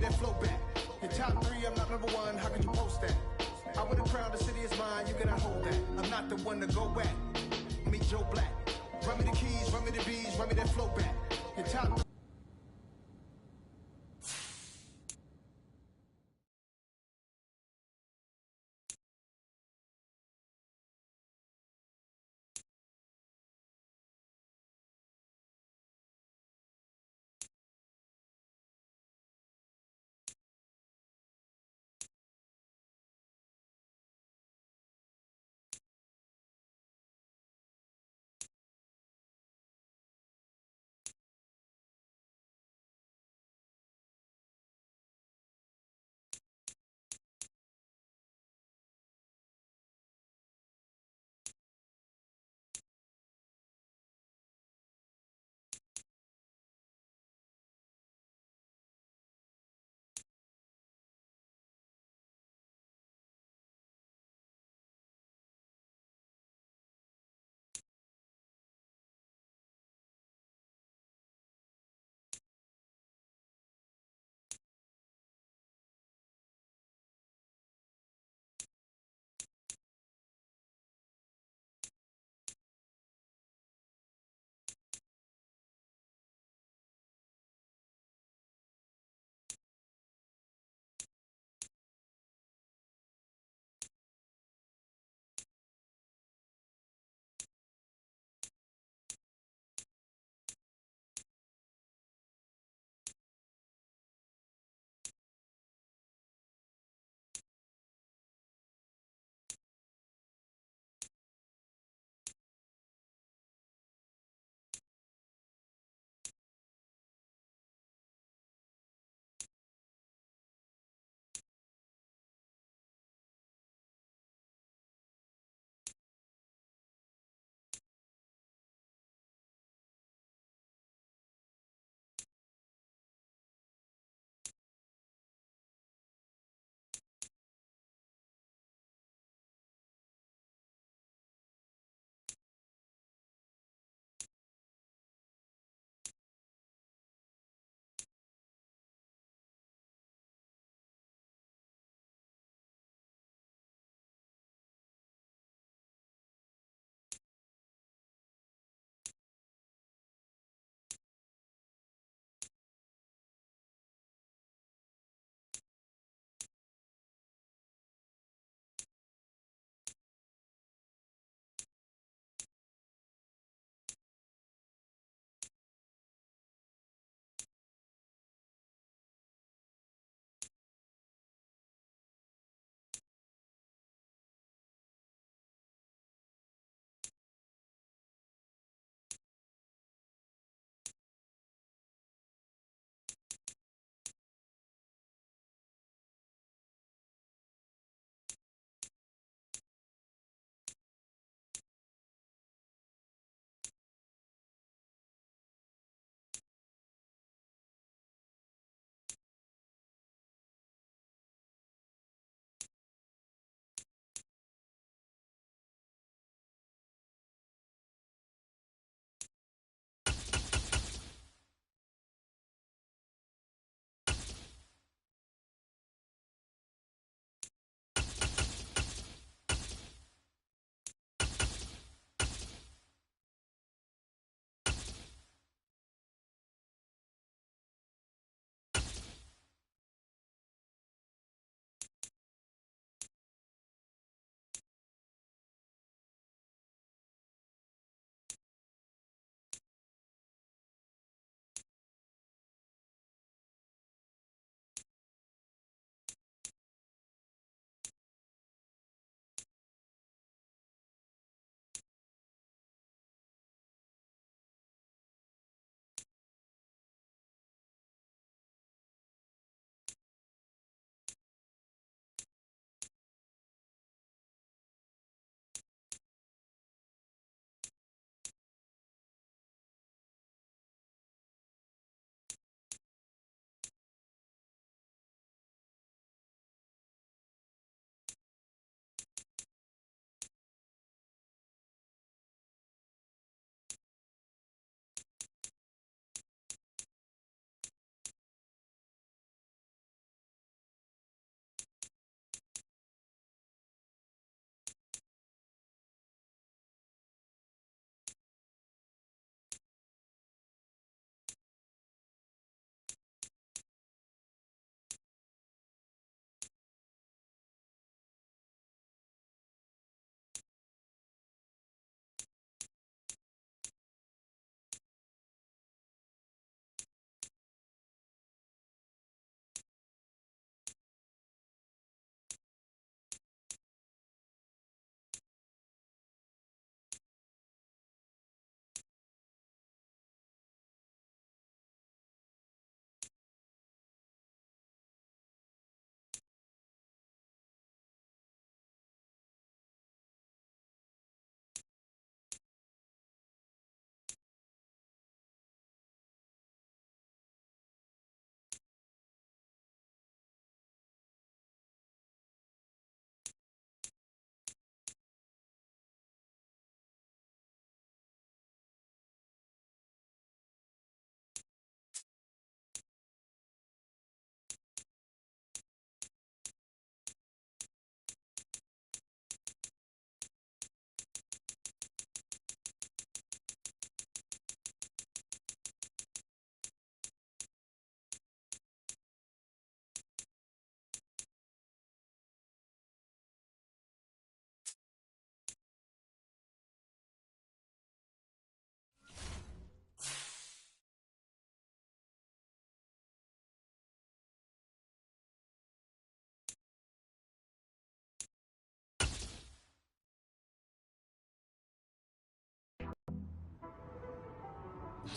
that flow back. Your top three, I'm not number one, how could you post that? I win a crown, the city is mine, you cannot hold that. I'm not the one to go back. Meet Joe Black. Run me the keys, run me the bees, run me that flow back. Your top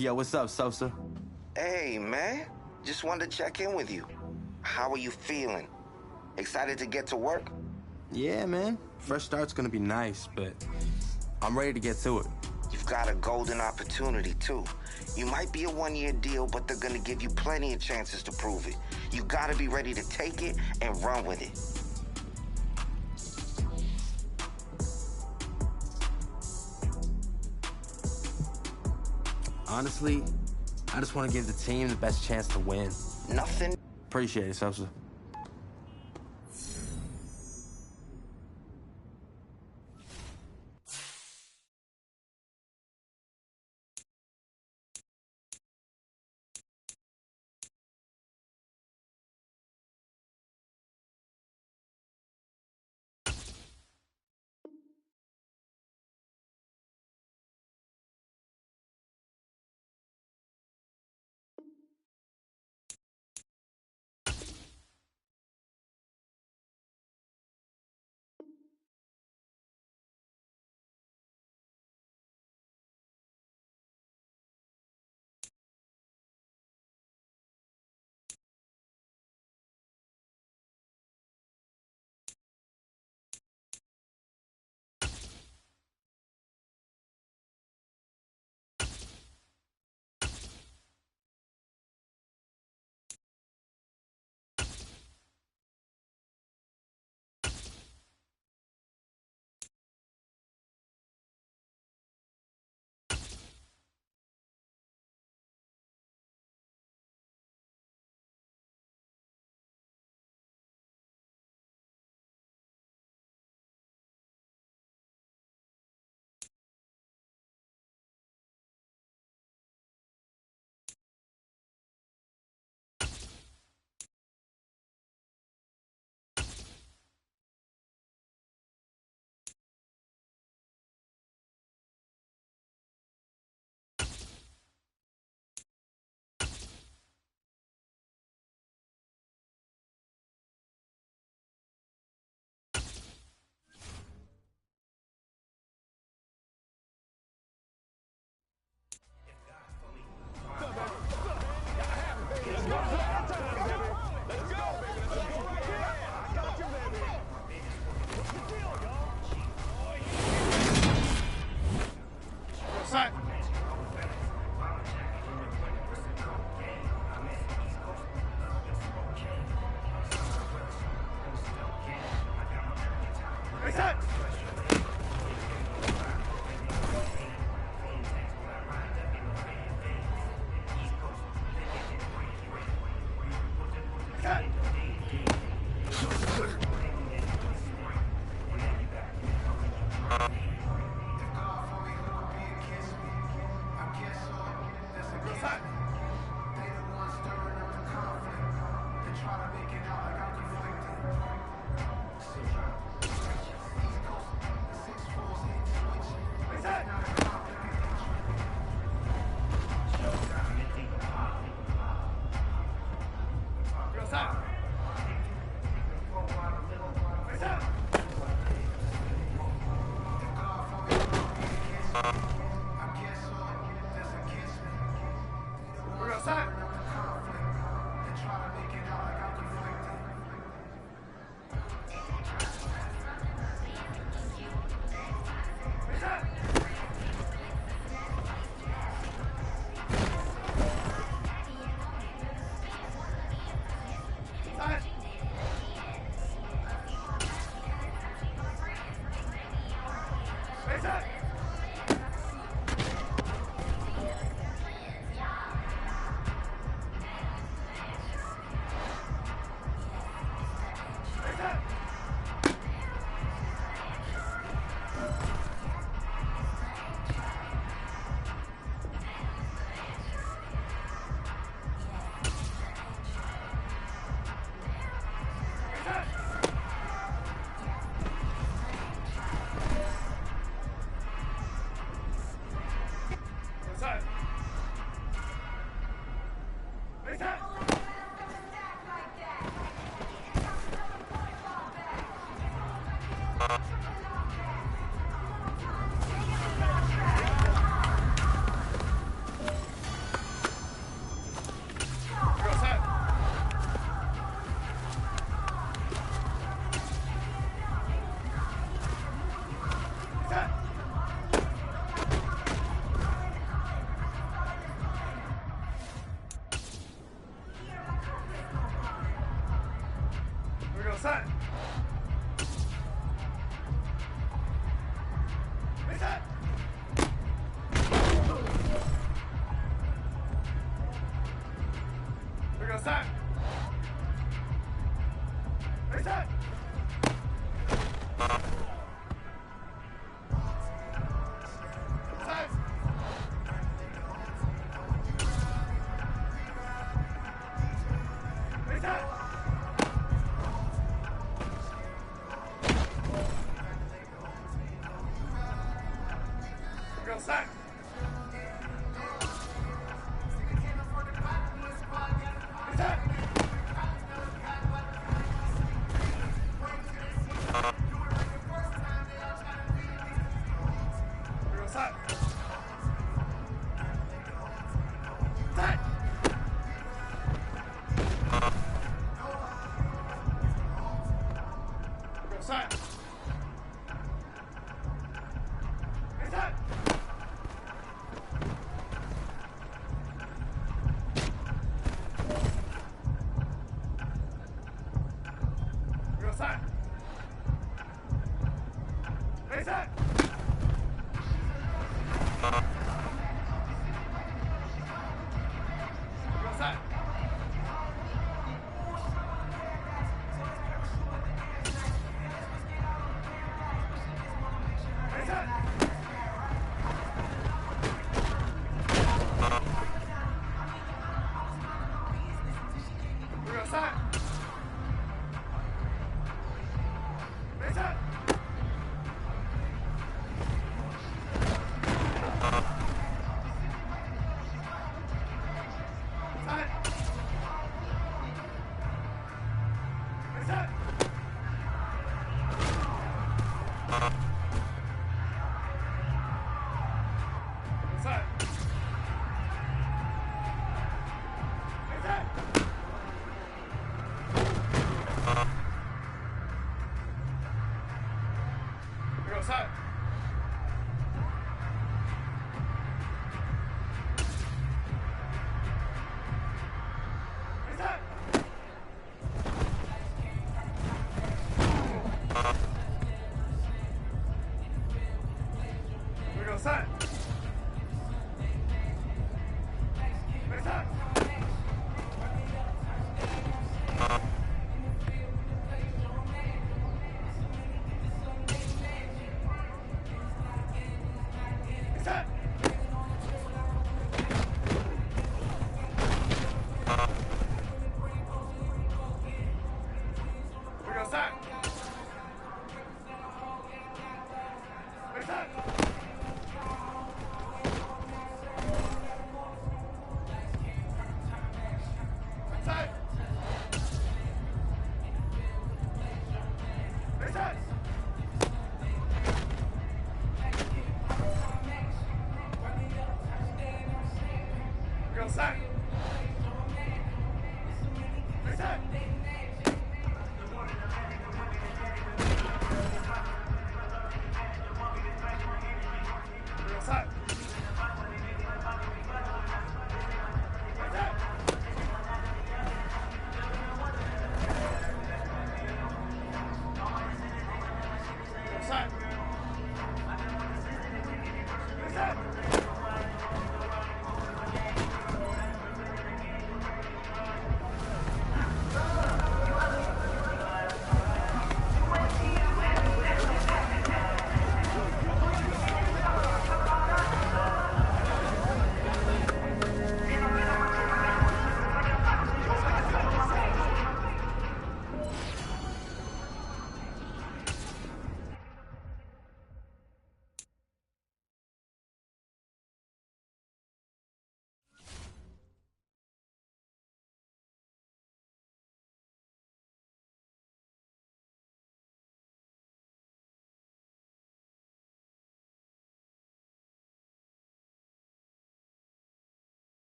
Yo, what's up, Sosa? Hey, man. Just wanted to check in with you. How are you feeling? Excited to get to work? Yeah, man. Fresh start's gonna be nice, but I'm ready to get to it. You've got a golden opportunity, too. You might be a one-year deal, but they're gonna give you plenty of chances to prove it. You gotta be ready to take it and run with it. Honestly, I just want to give the team the best chance to win. Nothing. Appreciate it, Sosa.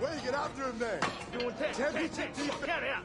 Way to get after him there. Doing tech. Championship defense. Count out.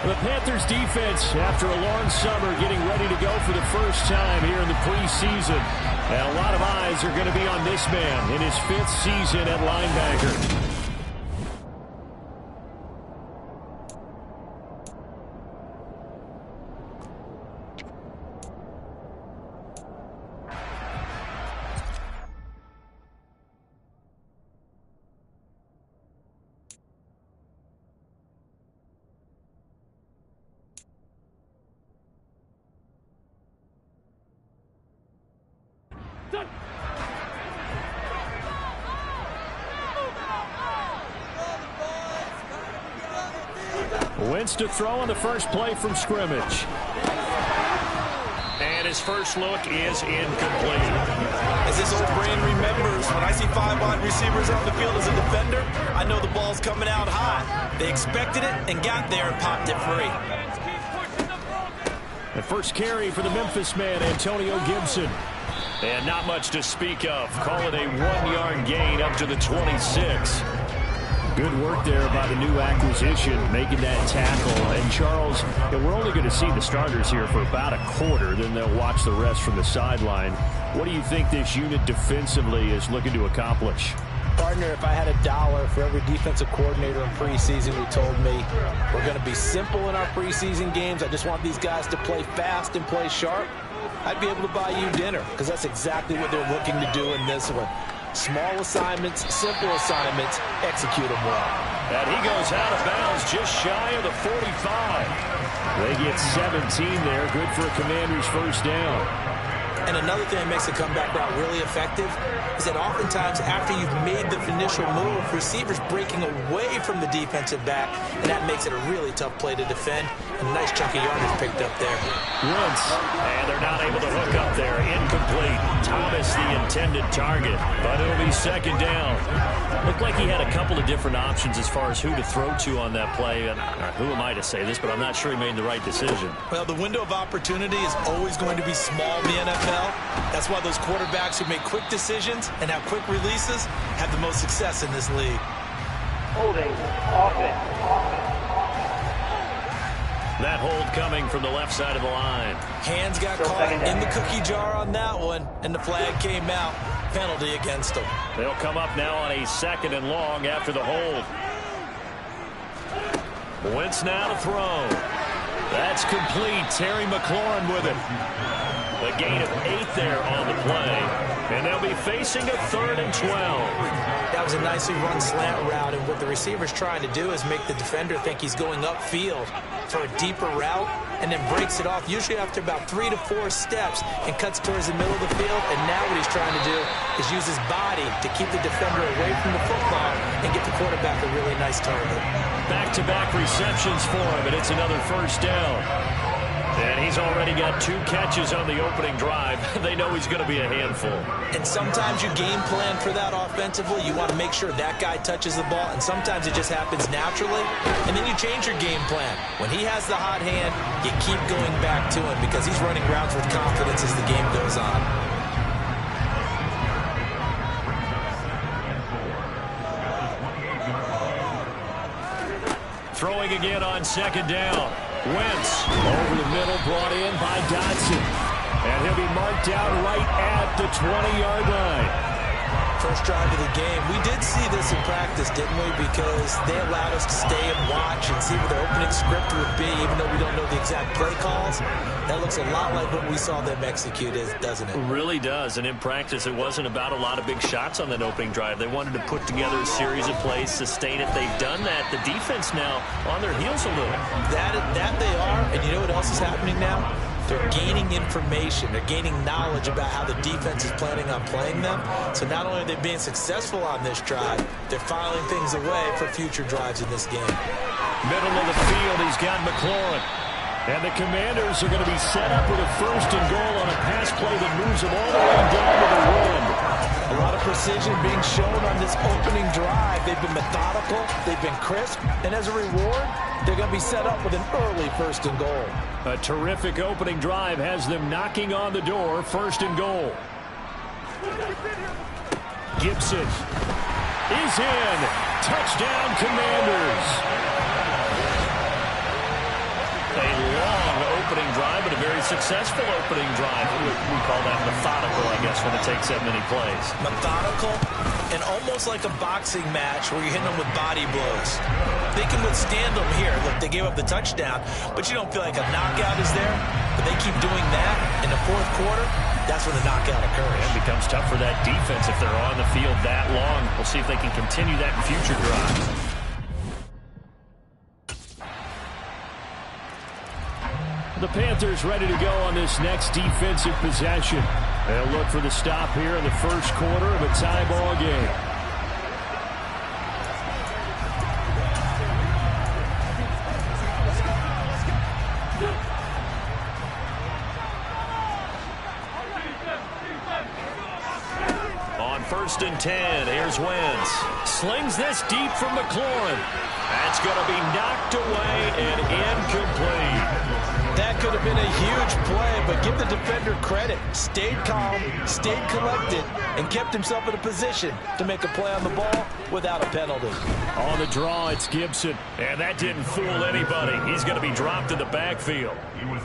The Panthers defense, after a long summer, getting ready to go for the first time here in the preseason. And a lot of eyes are going to be on this man in his 5th season at linebacker. Wentz to throw on the first play from scrimmage. And his first look is incomplete. As this old brain remembers, when I see 5 wide receivers on the field as a defender, I know the ball's coming out high. They expected it and got there and popped it free. The first carry for the Memphis man, Antonio Gibson. And not much to speak of. Call it a 1-yard gain up to the 26. Good work there by the new acquisition, making that tackle. And Charles, we're only going to see the starters here for about a quarter, then they'll watch the rest from the sideline. What do you think this unit defensively is looking to accomplish? Partner, if I had $1 for every defensive coordinator in preseason who told me we're going to be simple in our preseason games, I just want these guys to play fast and play sharp, I'd be able to buy you dinner, because that's exactly what they're looking to do in this one. Small assignments, simple assignments, execute them well. And he goes out of bounds just shy of the 45. They get 17 there. Good for a Commander's first down. And another thing that makes the comeback route really effective is that oftentimes after you've made the initial move, receivers breaking away from the defensive back, and that makes it a really tough play to defend. A nice chunk of yardage picked up there. Once, and they're not able to hook up there. Incomplete. Thomas the intended target, but it'll be second down. Looked like he had a couple of different options as far as who to throw to on that play. And who am I to say this, but I'm not sure he made the right decision. Well, the window of opportunity is always going to be small in the NFL. That's why those quarterbacks who make quick decisions and have quick releases have the most success in this league. Holding offense. That hold coming from the left side of the line. Hands got caught in the cookie jar on that one, and the flag came out. Penalty against them. They'll come up now on a 2nd and long after the hold. Wentz now to throw. That's complete. Terry McLaurin with it. A gain of 8 there on the play. And they'll be facing a 3rd and 12. That was a nicely run slant route, and what the receiver's trying to do is make the defender think he's going upfield for a deeper route, and then breaks it off, usually after about 3 to 4 steps, and cuts towards the middle of the field. And now what he's trying to do is use his body to keep the defender away from the football and get the quarterback a really nice target. Back-to-back receptions for him, and it's another first down. And he's already got 2 catches on the opening drive. They know he's going to be a handful. And sometimes you game plan for that offensively. You want to make sure that guy touches the ball, and sometimes it just happens naturally. And then you change your game plan. When he has the hot hand, you keep going back to him because he's running routes with confidence as the game goes on. Throwing again on 2nd down. Wentz over the middle, brought in by Dotson. And he'll be marked down right at the 20-yard line. First drive of the game. We did see this in practice, didn't we? Because they allowed us to stay and watch and see what the opening script would be, even though we don't know the exact play calls. That looks a lot like what we saw them execute, doesn't it? It really does. And in practice, it wasn't about a lot of big shots on that opening drive. They wanted to put together a series of plays, sustain it. They've done that. The defense now on their heels a little. That they are. And you know what else is happening now? They're gaining information. They're gaining knowledge about how the defense is planning on playing them. So not only are they being successful on this drive, they're filing things away for future drives in this game. Middle of the field, he's got McLaurin. And the Commanders are going to be set up with a 1st and goal on a pass play that moves them all the way down to the 1. A lot of precision being shown on this opening drive. They've been methodical. They've been crisp. And as a reward, they're going to be set up with an early 1st and goal. A terrific opening drive has them knocking on the door. 1st and goal. Gibson is in. Touchdown, Commanders. successful opening drive. We call that methodical, I guess, when it takes that many plays. Methodical and almost like a boxing match where you're hitting them with body blows. They can withstand them here. Look, they gave up the touchdown, but you don't feel like a knockout is there. But they keep doing that in the fourth quarter. That's when the knockout occurs. It becomes tough for that defense if they're on the field that long. We'll see if they can continue that in future drives. The Panthers ready to go on this next defensive possession. They'll look for the stop here in the first quarter of a tie ball game. On 1st and 10, here's Wentz. Slings this deep from McLaurin. That's going to be knocked away and incomplete. That could have been a huge play, but give the defender credit. Stayed calm, stayed collected, and kept himself in a position to make a play on the ball without a penalty. On the draw, it's Gibson. And that didn't fool anybody. He's going to be dropped in the backfield.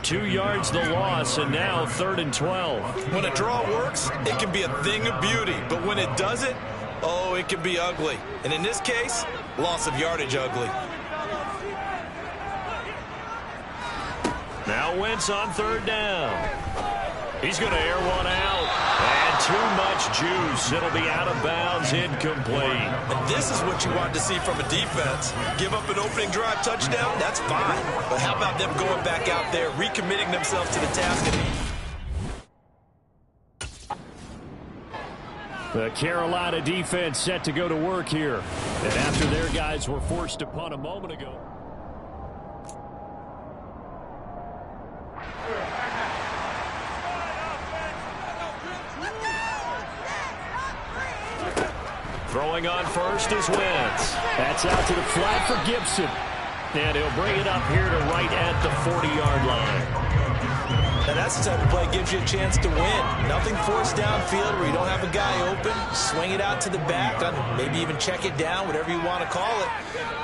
2 yards the loss, and now 3rd and 12. When a draw works, it can be a thing of beauty. But when it doesn't, oh, it can be ugly. And in this case, loss of yardage ugly. Now Wentz on 3rd down. He's going to air one out. And too much juice. It'll be out of bounds, incomplete. And this is what you want to see from a defense. Give up an opening drive touchdown, that's fine. But how about them going back out there, recommitting themselves to the task at hand? The Carolina defense set to go to work here. And after their guys were forced to punt a moment ago. Throwing on 1st is Wentz. That's out to the flat for Gibson. And he'll bring it up here to right at the 40-yard line. Now that's the type of play that gives you a chance to win. Nothing forced downfield where you don't have a guy open. Swing it out to the back, maybe even check it down, whatever you want to call it.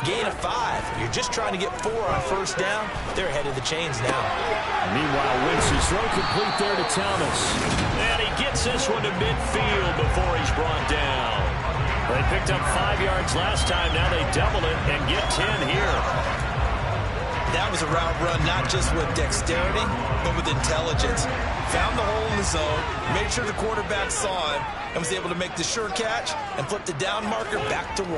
Gain of 5. You're just trying to get 4 on 1st down. They're ahead of the chains now. Meanwhile, Wentz's throw complete there to Thomas. And he gets this one to midfield before he's brought down. They picked up 5 yards last time. Now they double it and get 10 here. That was a route run not just with dexterity, but with intelligence. Found the hole in the zone, made sure the quarterback saw him, and was able to make the sure catch and flip the down marker back to 1.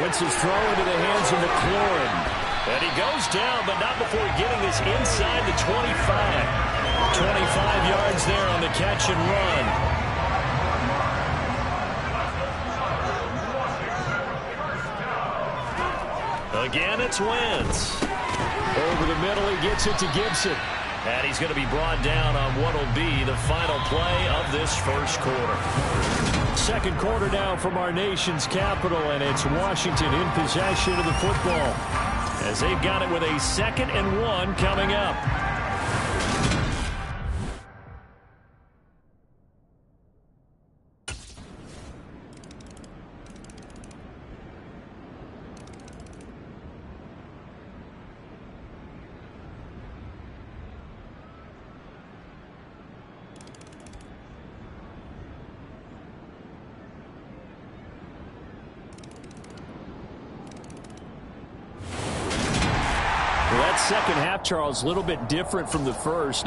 Wentz's throw into the hands of McLaurin. And he goes down, but not before getting this inside the 25. 25 yards there on the catch and run. Again, it's Wentz. Over the middle, he gets it to Gibson. And he's going to be brought down on what will be the final play of this first quarter. Second quarter now from our nation's capital, and it's Washington in possession of the football as they've got it with a 2nd and 1 coming up. That second half, Charles, a little bit different from the first.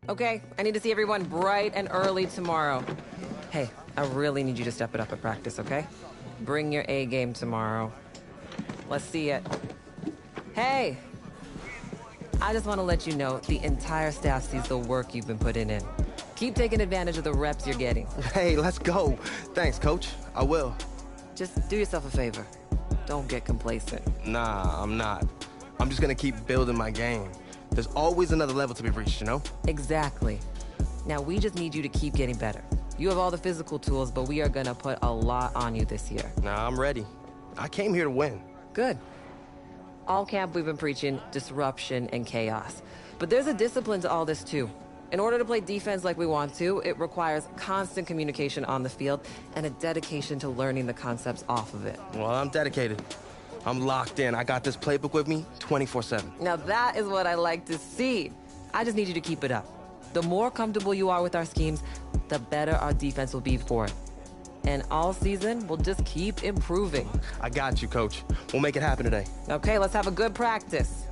Okay, I need to see everyone bright and early tomorrow. Hey, I really need you to step it up at practice, okay? Bring your A game tomorrow. Let's see it. Hey! I just want to let you know the entire staff sees the work you've been putting in. Keep taking advantage of the reps you're getting. Hey, let's go. Thanks, Coach. I will. Just do yourself a favor. Don't get complacent. Nah, I'm not. I'm just gonna keep building my game. There's always another level to be reached, you know? Exactly. Now, we just need you to keep getting better. You have all the physical tools, but we are gonna put a lot on you this year. Nah, I'm ready. I came here to win. Good. All camp we've been preaching disruption and chaos. But there's a discipline to all this too. In order to play defense like we want to, it requires constant communication on the field and a dedication to learning the concepts off of it. Well, I'm dedicated. I'm locked in. I got this playbook with me 24/7. Now that is what I like to see. I just need you to keep it up. The more comfortable you are with our schemes, the better our defense will be for it. And all season, we'll just keep improving. I got you, Coach. We'll make it happen today. Okay, let's have a good practice.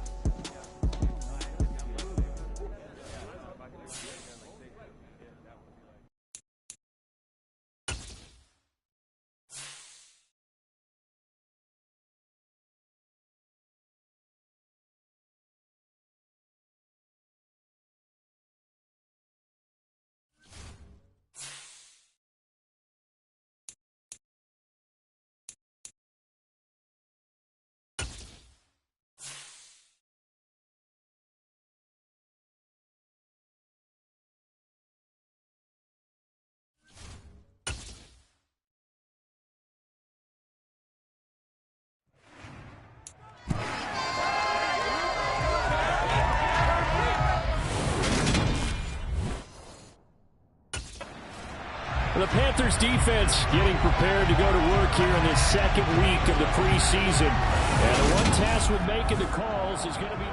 The Panthers defense getting prepared to go to work here in this second week of the preseason. And the one task with making the calls is going to be...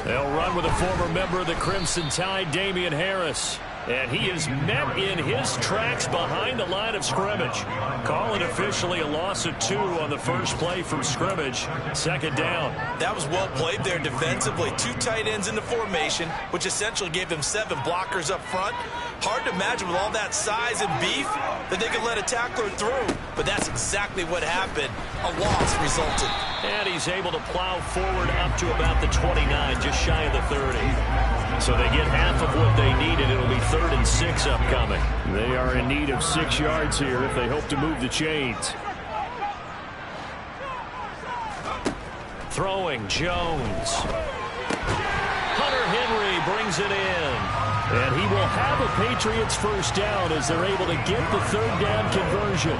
They'll run with a former member of the Crimson Tide, Damian Harris. And he is met in his tracks behind the line of scrimmage. Calling officially a loss of 2 on the first play from scrimmage. Second down. That was well played there defensively. 2 tight ends in the formation, which essentially gave them 7 blockers up front. Hard to imagine with all that size and beef that they could let a tackler through. But that's exactly what happened. A loss resulted. And he's able to plow forward up to about the 29, just shy of the 30. So they get half of what they needed. It'll be 3rd and 6 upcoming. They are in need of 6 yards here if they hope to move the chains. Throwing, Jones. Hunter Henry brings it in. And he will have a Patriots first down as they're able to get the 3rd down conversion.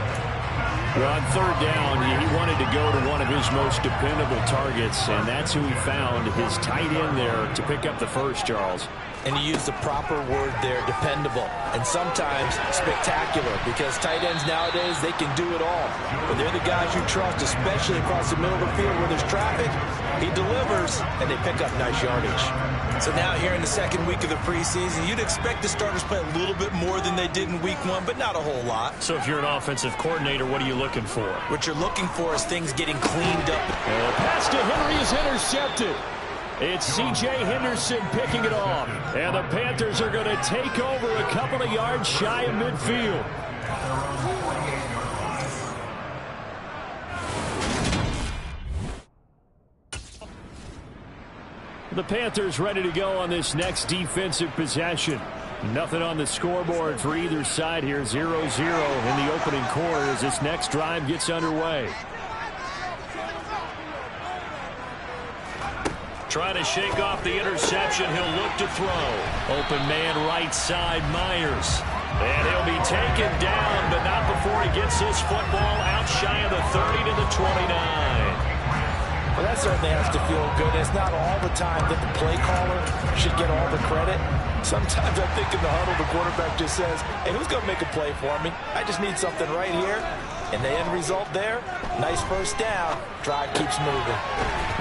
Well, on 3rd down, he wanted to go to one of his most dependable targets, and that's who he found, his tight end there, to pick up the first, Charles. And you use the proper word there, dependable, and sometimes spectacular, because tight ends nowadays, they can do it all. But they're the guys you trust, especially across the middle of the field where there's traffic. He delivers, and they pick up nice yardage. So now here in the second week of the preseason, you'd expect the starters play a little bit more than they did in week 1, but not a whole lot. So if you're an offensive coordinator, what are you looking for? What you're looking for is things getting cleaned up. And the pass to Henry is intercepted. It's C.J. Henderson picking it off. And the Panthers are going to take over a couple of yards shy of midfield. The Panthers ready to go on this next defensive possession. Nothing on the scoreboard for either side here. 0-0 in the opening quarter as this next drive gets underway. Trying to shake off the interception. He'll look to throw. Open man right side, Myers. And he'll be taken down, but not before he gets this football out shy of the 30 to the 29. Well, that certainly has to feel good. It's not all the time that the play caller should get all the credit. Sometimes I think in the huddle, the quarterback just says, hey, who's going to make a play for me? I just need something right here. And the end result there, nice first down. Drive keeps moving.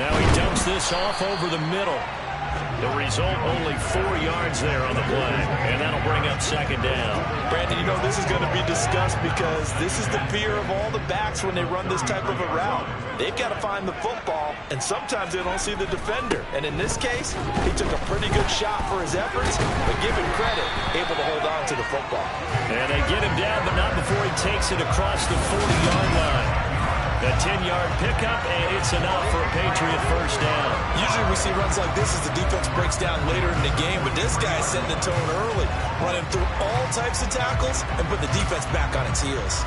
Now he dumps this off over the middle. The result, only 4 yards there on the play. And that'll bring up second down. Brandon, you know this is going to be discussed because this is the fear of all the backs when they run this type of a route. They've got to find the football, and sometimes they don't see the defender. And in this case, he took a pretty good shot for his efforts, but give him credit, able to hold on to the football. And they get him down, but not before he takes it across the 40-yard line. A 10-yard pickup, and it's enough for a Patriot first down. Usually we see runs like this as the defense breaks down later in the game, but this guy is setting the tone early, running through all types of tackles and put the defense back on its heels.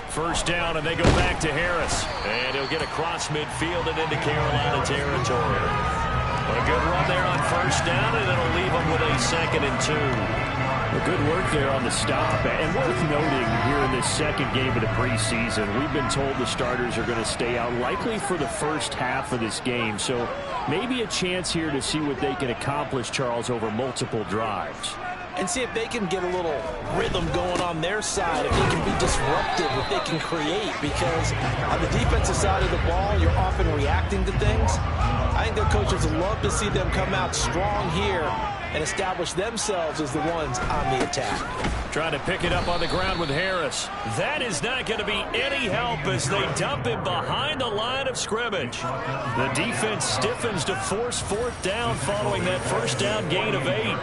First down, and they go back to Harris. And he'll get across midfield and into Carolina territory. A good run there on first down, and it'll leave them with a 2nd and 2. Well, good work there on the stop. And worth noting here in this second game of the preseason, we've been told the starters are going to stay out likely for the first half of this game. So maybe a chance here to see what they can accomplish, Charles, over multiple drives. And see if they can get a little rhythm going on their side, if they can be disruptive, if they can create, because on the defensive side of the ball, you're often reacting to things. I think their coaches would love to see them come out strong here and establish themselves as the ones on the attack. Trying to pick it up on the ground with Harris. That is not going to be any help as they dump him behind the line of scrimmage. The defense stiffens to force 4th down following that first down gain of 8.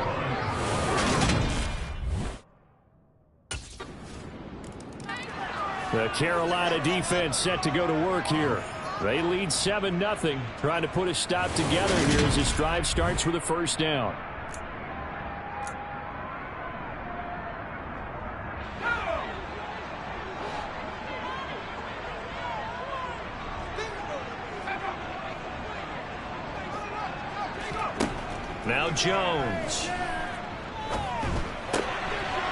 The Carolina defense set to go to work here. They lead 7-0, trying to put a stop together here as this drive starts with a first down. Now Jones.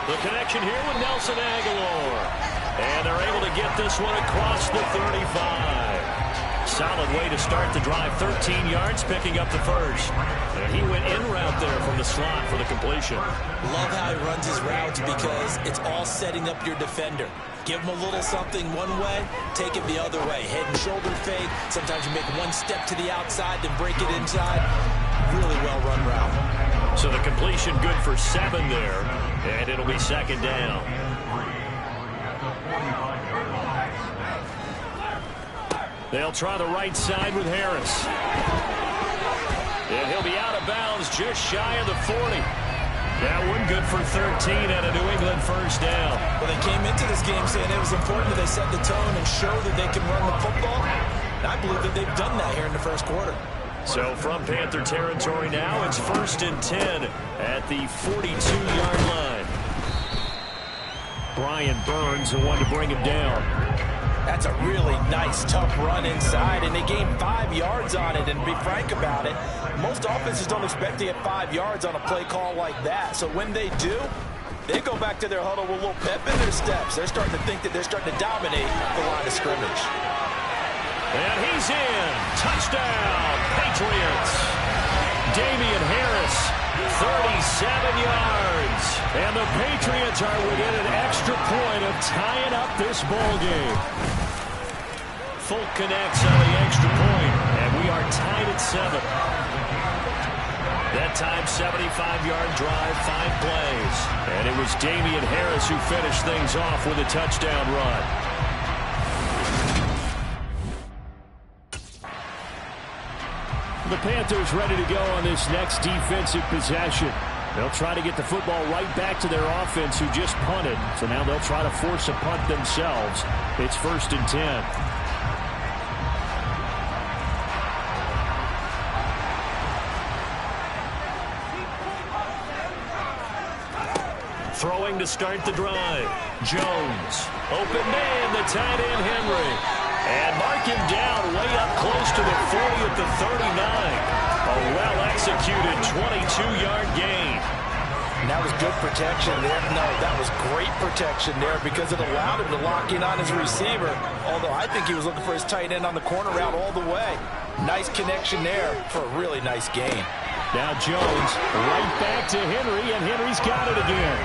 The connection here with Nelson Aguilar. And they're able to get this one across the 35. Solid way to start the drive. 13 yards, picking up the first. And he went in route there from the slot for the completion. Love how he runs his routes because it's all setting up your defender. Give him a little something one way, take it the other way. Head and shoulder fake. Sometimes you make one step to the outside, then break it inside. Really well run route. So the completion good for 7 there. And it'll be second down. They'll try the right side with Harris. And he'll be out of bounds just shy of the 40. That one good for 13 and a New England first down. Well, they came into this game saying it was important that they set the tone and show that they can run the football. And I believe that they've done that here in the first quarter. So from Panther territory now, it's 1st and 10 at the 42-yard line. Brian Burns, the one to bring him down. That's a really nice, tough run inside, and they gained 5 yards on it. And to be frank about it, most offenses don't expect to get 5 yards on a play call like that. So when they do, they go back to their huddle with a little pep in their steps. They're starting to think that they're starting to dominate the line of scrimmage. And he's in. Touchdown, Patriots. Damian Harris, 37 yards. And the Patriots are within an extra point of tying up this ball game. Folk connects on the extra point, and we are tied at 7. That time, 75-yard drive, 5 plays. And it was Damian Harris who finished things off with a touchdown run. The Panthers ready to go on this next defensive possession. They'll try to get the football right back to their offense who just punted. So now they'll try to force a punt themselves. It's 1st and 10. Throwing to start the drive. Jones. Open man, the tight end Henry. And mark him down way up close to the 40 at the 39. A well-executed 22-yard gain. And that was good protection there. No, that was great protection there because it allowed him to lock in on his receiver. Although I think he was looking for his tight end on the corner route all the way. Nice connection there for a really nice gain. Now Jones right back to Henry, and Henry's got it again.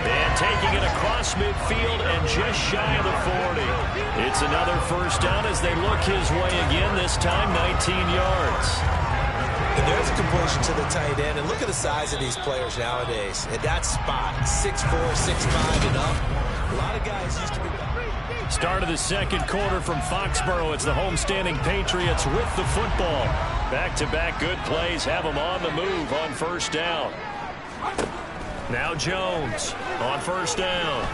And taking it across midfield and just shy of the 40. It's another first down as they look his way again, this time 19 yards. And there's a completion to the tight end. And look at the size of these players nowadays. At that spot, 6'4", 6'5", and up. A lot of guys used to be... Start of the second quarter from Foxborough. It's the homestanding Patriots with the football. Back-to-back good plays have them on the move on first down. Now Jones on first down.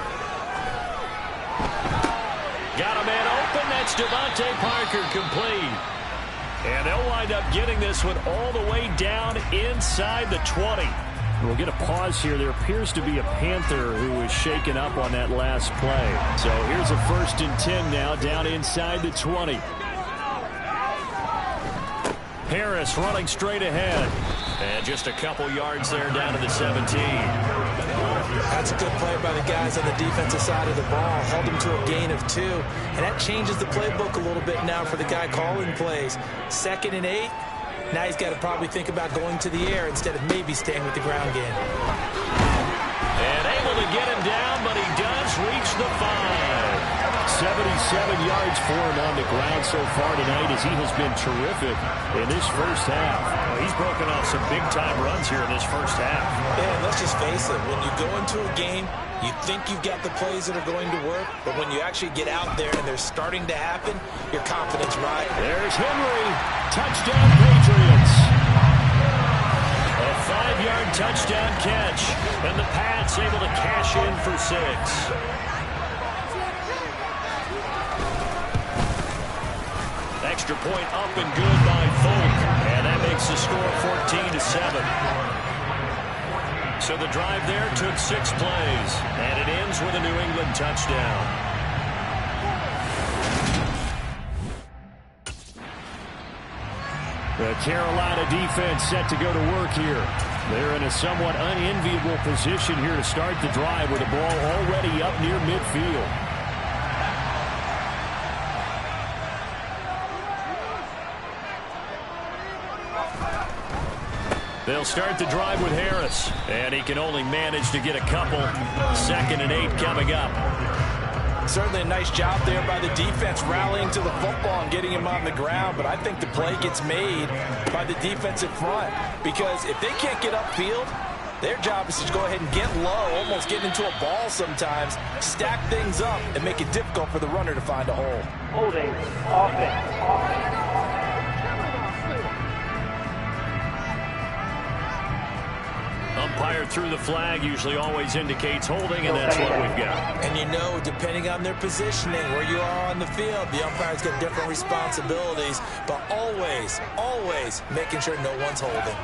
Got a man open. That's Devontae Parker, complete. And they'll wind up getting this one all the way down inside the 20. We'll get a pause here. There appears to be a Panther who was shaken up on that last play. So here's a 1st and 10 now down inside the 20. Harris running straight ahead. And just a couple yards there down to the 17. That's a good play by the guys on the defensive side of the ball. Held him to a gain of 2. And that changes the playbook a little bit now for the guy calling plays. 2nd and 8. Now he's got to probably think about going to the air instead of maybe staying with the ground game. And able to get him down, but he does reach the 5. 77 yards for him on the ground so far tonight as he has been terrific in this first half. Well, he's broken off some big-time runs here in this first half. Yeah, and let's just face it. When you go into a game, you think you've got the plays that are going to work, but when you actually get out there and they're starting to happen, your confidence rises. There's Henry. Touchdown, Patriots. A 5-yard touchdown catch, and the Pats able to cash in for 6. Extra point up and good by Folk, and that makes the score 14-7. So the drive there took 6 plays, and it ends with a New England touchdown. The Carolina defense set to go to work here. They're in a somewhat unenviable position here to start the drive with the ball already up near midfield. They'll start the drive with Harris, and he can only manage to get a couple. 2nd and 8 coming up. Certainly a nice job there by the defense rallying to the football and getting him on the ground, but I think the play gets made by the defensive front because if they can't get upfield, their job is to go ahead and get low, almost get into a ball sometimes, stack things up, and make it difficult for the runner to find a hole. Holding offense. Umpire through the flag usually always indicates holding, and that's what we've got. And you know, depending on their positioning, where you are on the field, the umpire's got different responsibilities, but always making sure no one's holding.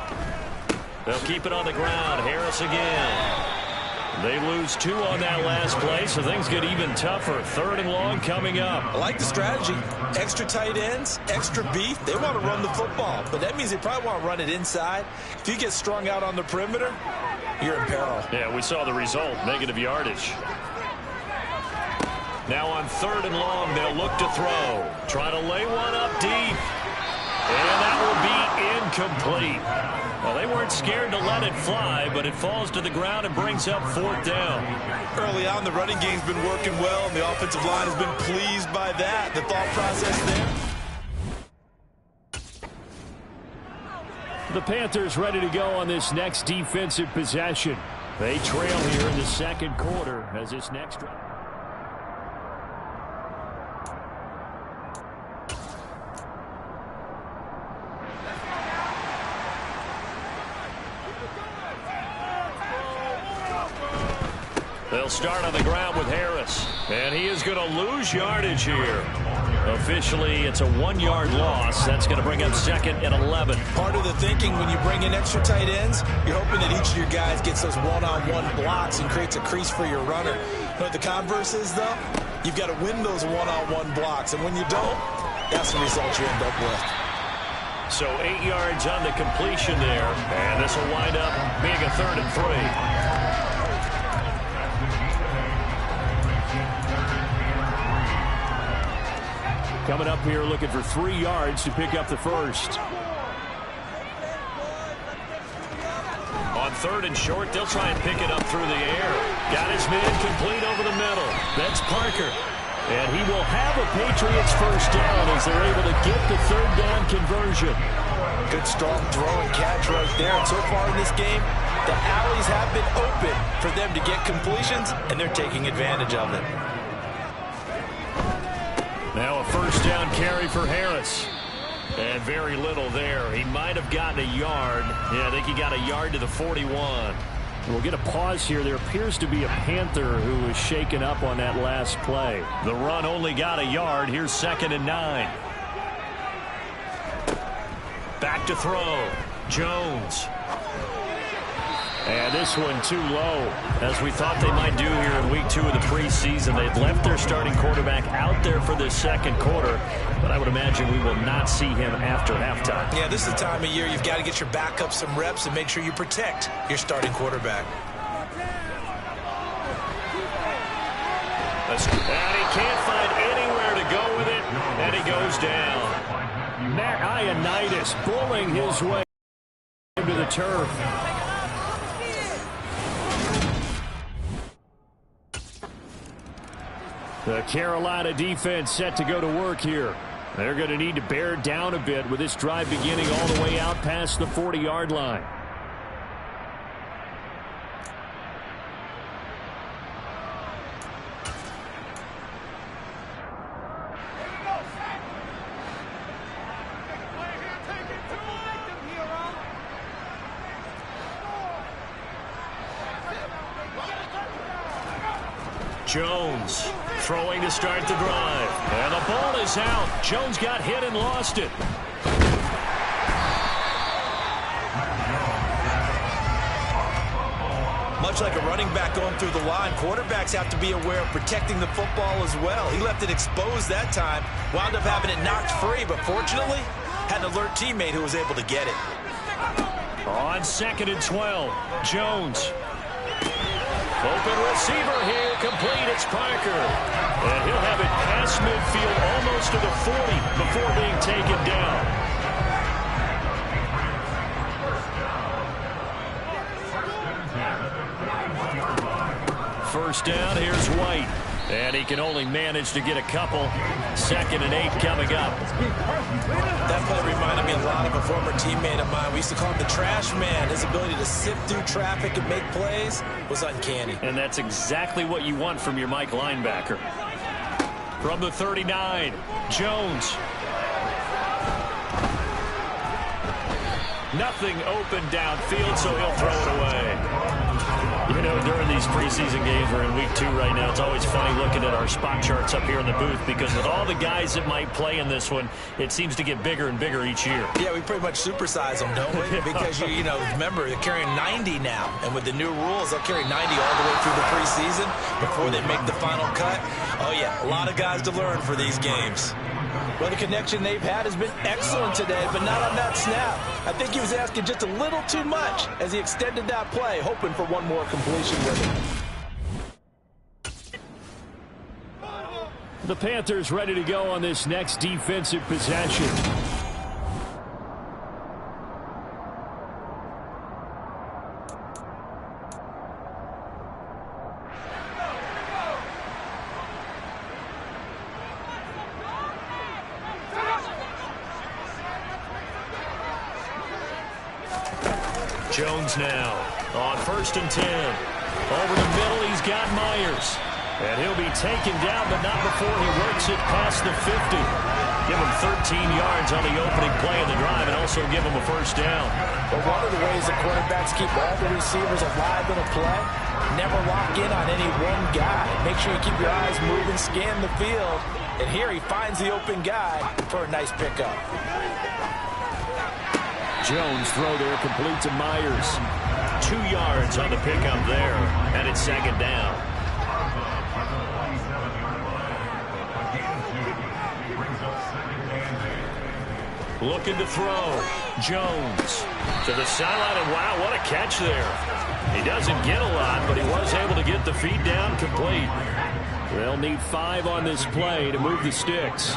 They'll keep it on the ground. Harris again. They lose 2 on that last play, so things get even tougher. 3rd and long coming up. I like the strategy. Extra tight ends, extra beef. They want to run the football, but that means they probably want to run it inside. If you get strung out on the perimeter, you're in peril. Yeah, we saw the result, negative yardage. Now on 3rd and long, they'll look to throw. Try to lay one up deep. And that will be incomplete. Well, they weren't scared to let it fly, but it falls to the ground and brings up 4th down. Early on, the running game's been working well, and the offensive line has been pleased by that. The thought process there. The Panthers ready to go on this next defensive possession. They trail here in the 2nd quarter as this next drive. They'll start on the ground with Harris, and he is going to lose yardage here. Officially, it's a 1-yard loss. That's going to bring up 2nd and 11. Part of the thinking when you bring in extra tight ends, you're hoping that each of your guys gets those one-on-one blocks and creates a crease for your runner. But the converse is, though, you've got to win those one-on-one blocks, and when you don't, that's the result you end up with. So 8 yards on the completion there, and this will wind up being a 3rd and 3. Coming up here looking for 3 yards to pick up the first. On 3rd and short, they'll try and pick it up through the air. Got his man complete over the middle. That's Parker. And he will have a Patriots first down as they're able to get the 3rd down conversion. Good strong throw and catch right there. And so far in this game, the alleys have been open for them to get completions, and they're taking advantage of it. Now a first down carry for Harris. And very little there. He might have gotten a yard. Yeah, I think he got a yard to the 41. We'll get a pause here. There appears to be a Panther who was shaken up on that last play. The run only got a yard. Here's 2nd and 9. Back to throw. Jones. And this one too low, as we thought they might do here in week 2 of the preseason. They've left their starting quarterback out there for this 2nd quarter, but I would imagine we will not see him after halftime. Yeah, this is the time of year you've got to get your backup some reps and make sure you protect your starting quarterback. And he can't find anywhere to go with it, and he goes down. Matt Ioannidis bullying his way into the turf. The Carolina defense set to go to work here. They're going to need to bear down a bit with this drive beginning all the way out past the 40-yard line. Jones throwing to start the drive. And the ball is out. Jones got hit and lost it. Much like a running back going through the line, quarterbacks have to be aware of protecting the football as well. He left it exposed that time, wound up having it knocked free, but fortunately, had an alert teammate who was able to get it. On 2nd and 12, Jones. Open receiver here, complete, it's Parker. And he'll have it past midfield, almost to the 40, before being taken down. First down, here's White. And he can only manage to get a couple. 2nd and 8 coming up. That play reminded me a lot of a former teammate of mine. We used to call him the trash man. His ability to sift through traffic and make plays was uncanny. And that's exactly what you want from your Mike linebacker. From the 39, Jones. Nothing open downfield, so he'll throw it away. You know, during these preseason games, we're in week 2 right now, it's always funny looking at our spot charts up here in the booth because with all the guys that might play in this one, it seems to get bigger and bigger each year. Yeah, we pretty much supersize them, don't we? Because, you know, remember, they're carrying 90 now. And with the new rules, they'll carry 90 all the way through the preseason before they make the final cut. Oh, yeah, a lot of guys to learn for these games. Well, the connection they've had has been excellent today, but not on that snap. I think he was asking just a little too much as he extended that play, hoping for one more completion with it. The Panthers ready to go on this next defensive possession. Jones now on 1st and 10. Over the middle, he's got Myers. And he'll be taken down, but not before he works it past the 50. Give him 13 yards on the opening play of the drive and also give him a first down. But one of the ways the quarterbacks keep all the receivers alive in a play, never lock in on any one guy. Make sure you keep your eyes moving, scan the field. And here he finds the open guy for a nice pickup. Jones throw there, complete to Myers. 2 yards on the pickup there, and it's 2nd down. Looking to throw. Jones to the sideline, and wow, what a catch there. He doesn't get a lot, but he was able to get the feed down complete. They'll need 5 on this play to move the sticks.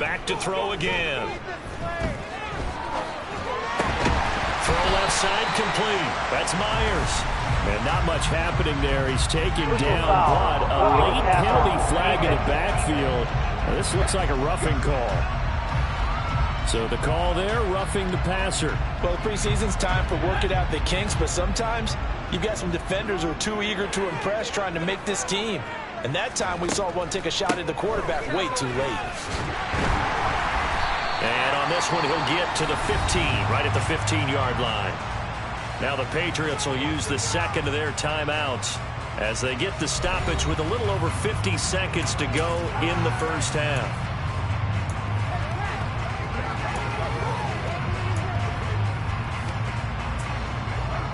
Back to throw again. Throw left side complete. That's Myers. And not much happening there. He's taken down, but a late penalty flag in the backfield. Now, this looks like a roughing call. So the call there, roughing the passer. Well, the preseason's time for working out the kinks, but sometimes you've got some defenders who are too eager to impress trying to make this team. And that time we saw one take a shot at the quarterback way too late. And on this one, he'll get to the 15, right at the 15-yard line. Now the Patriots will use the second of their timeouts as they get the stoppage with a little over 50 seconds to go in the first half.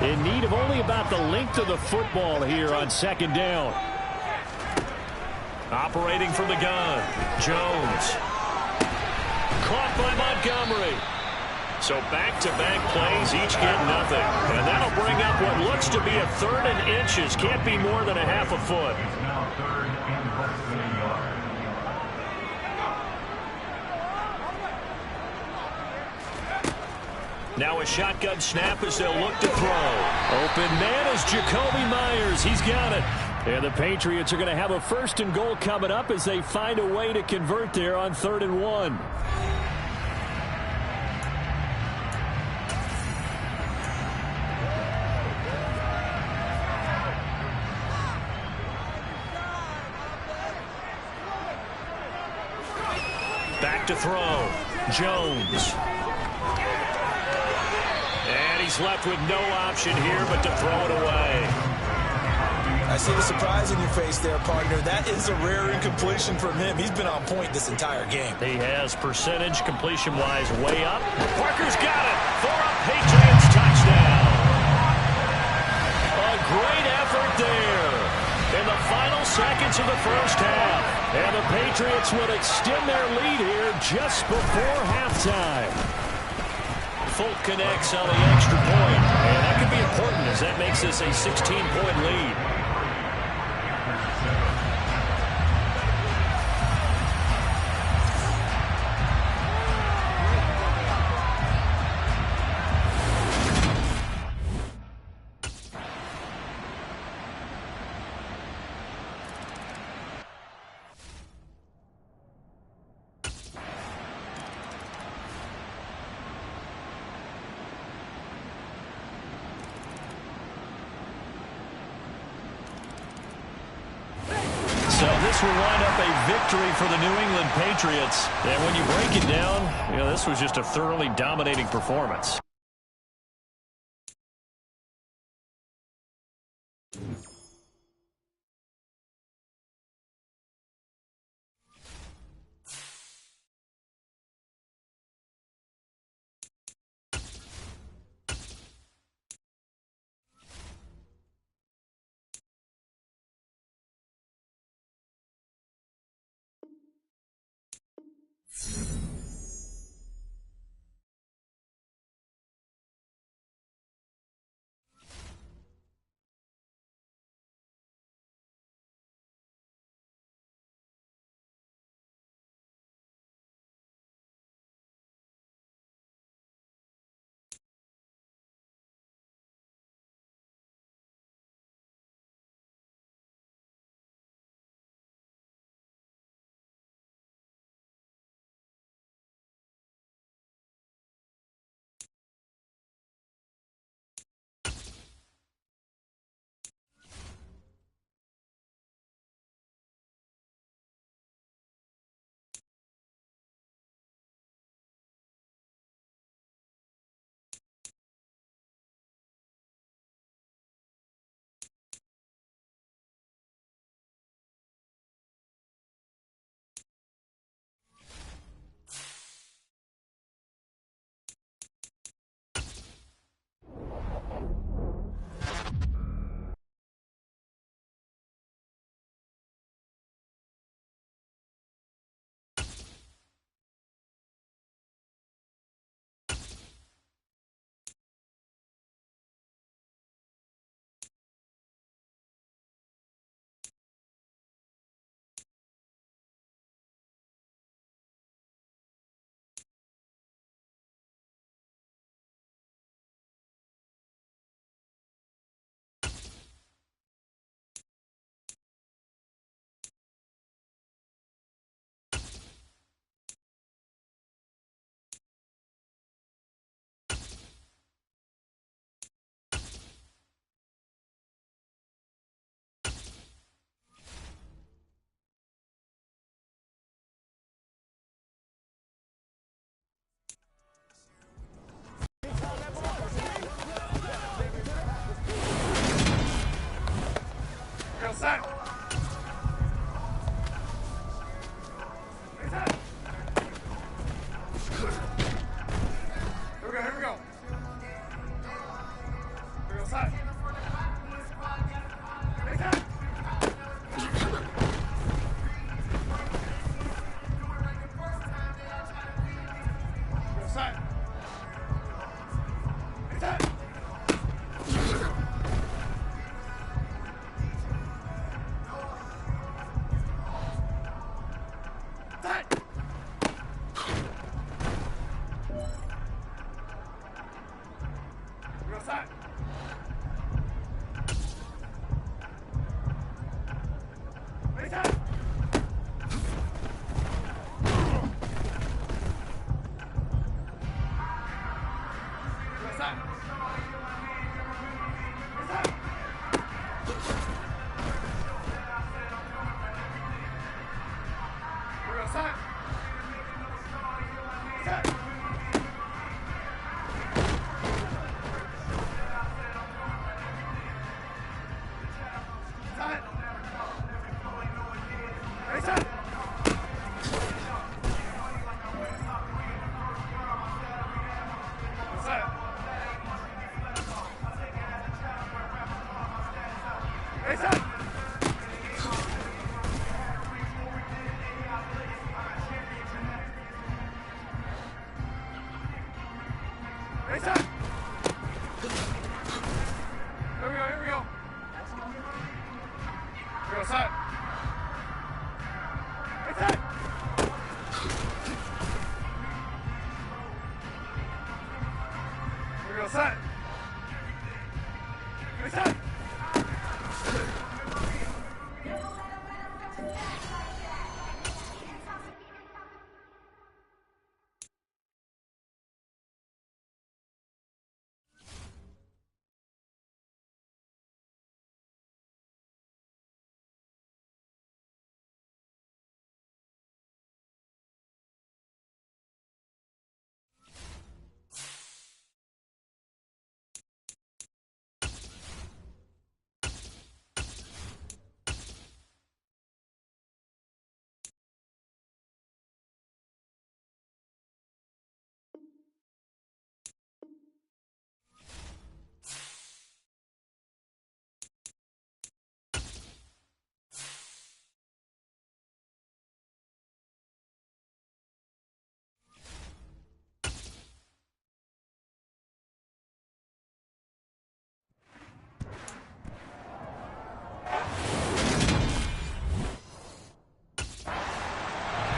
In need of only about the length of the football here on 2nd down. Operating from the gun, Jones. Caught by Montgomery. So back-to-back plays, each get nothing. And that'll bring up what looks to be a 3rd and inches. Can't be more than a half a foot. Now a shotgun snap as they'll look to throw. Open man is Jacoby Myers. He's got it. And the Patriots are going to have a 1st and goal coming up as they find a way to convert there on 3rd and 1. Back to throw. Jones. And he's left with no option here but to throw it away. I see the surprise in your face there, partner. That is a rare incompletion from him. He's been on point this entire game. He has percentage completion-wise way up. Parker's got it for a Patriots touchdown. A great effort there in the final seconds of the first half. And the Patriots Patriots will extend their lead here just before halftime. Folk connects on the extra point, and that could be important as that makes this a 16-point lead. So this will wind up a victory for the New England Patriots. And when you break it down, this was just a thoroughly dominating performance.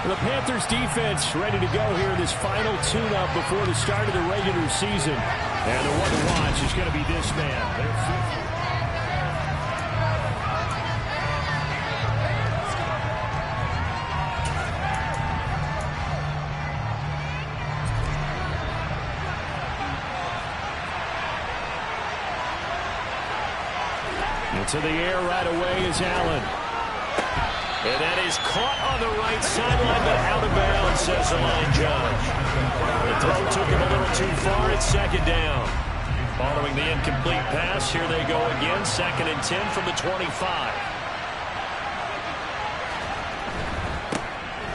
The Panthers defense ready to go here in this final tune-up before the start of the regular season. And the one to watch is going to be this man. Their fifth. Into the air right away is Allen. And that is caught on the right sideline, but out of bounds, says the line judge. The throw took him a little too far. It's second down. Following the incomplete pass, here they go again. 2nd and 10 from the 25.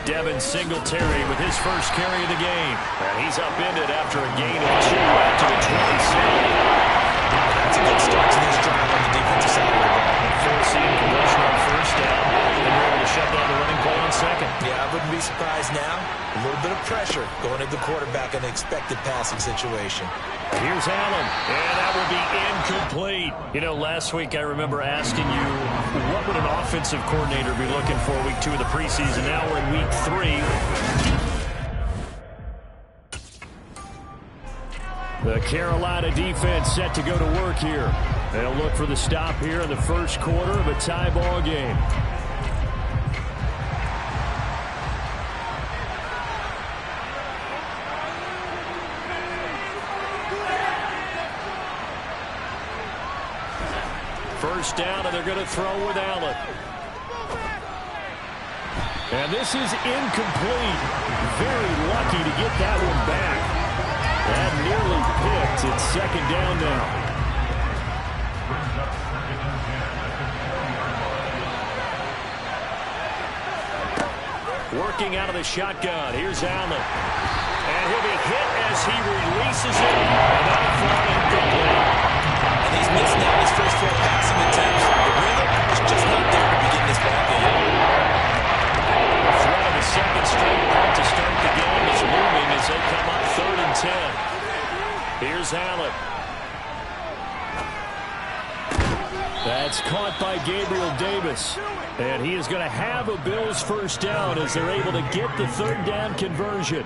Devin Singletary with his first carry of the game. And he's upended after a gain of 2 out to the 27. That's a good start to this drive on the defensive side of the ball. Forcing conversion on first down. And they're able to shut down the running play on second. Yeah, I wouldn't be surprised now. A little bit of pressure going at the quarterback in an expected passing situation. Here's Allen, and that will be incomplete. You know, last week I remember asking you, what would an offensive coordinator be looking for week 2 of the preseason? Now we're in week 3. The Carolina defense set to go to work here. They'll look for the stop here in the first quarter of a tie ball game. First down, and they're going to throw with Allen. And this is incomplete. Very lucky to get that one back. That nearly picked. It's second down now. Working out of the shotgun. Here's Allen. And he'll be hit as he releases it. And that'll fall incomplete. And he's missed now his first 4 passing attempts. The rhythm is just not there to begin this ball game. The threat of the second straight punt to start the game is looming as they come up 3rd and 10. Here's Allen. That's caught by Gabriel Davis. And he is going to have a Bills first down as they're able to get the 3rd down conversion.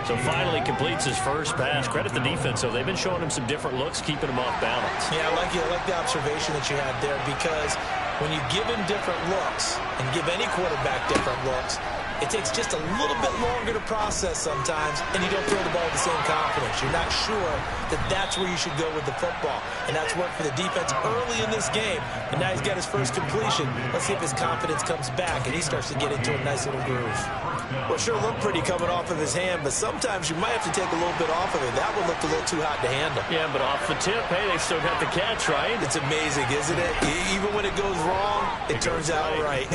So finally completes his first pass. Credit the defense, though. They've been showing him some different looks, keeping him off balance. Yeah, I like the observation that you had there, because when you give him different looks and give any quarterback different looks, it takes just a little bit longer to process sometimes, and you don't throw the ball with the same confidence. You're not sure that that's where you should go with the football, and that's worked for the defense early in this game, and now he's got his first completion. Let's see if his confidence comes back, and he starts to get into a nice little groove. Well, sure looked pretty coming off of his hand, but sometimes you might have to take a little bit off of it. That one looked a little too hot to handle. Yeah, but off the tip, hey, they still got the catch, right? It's amazing, isn't it? Even when it goes wrong, it turns out right.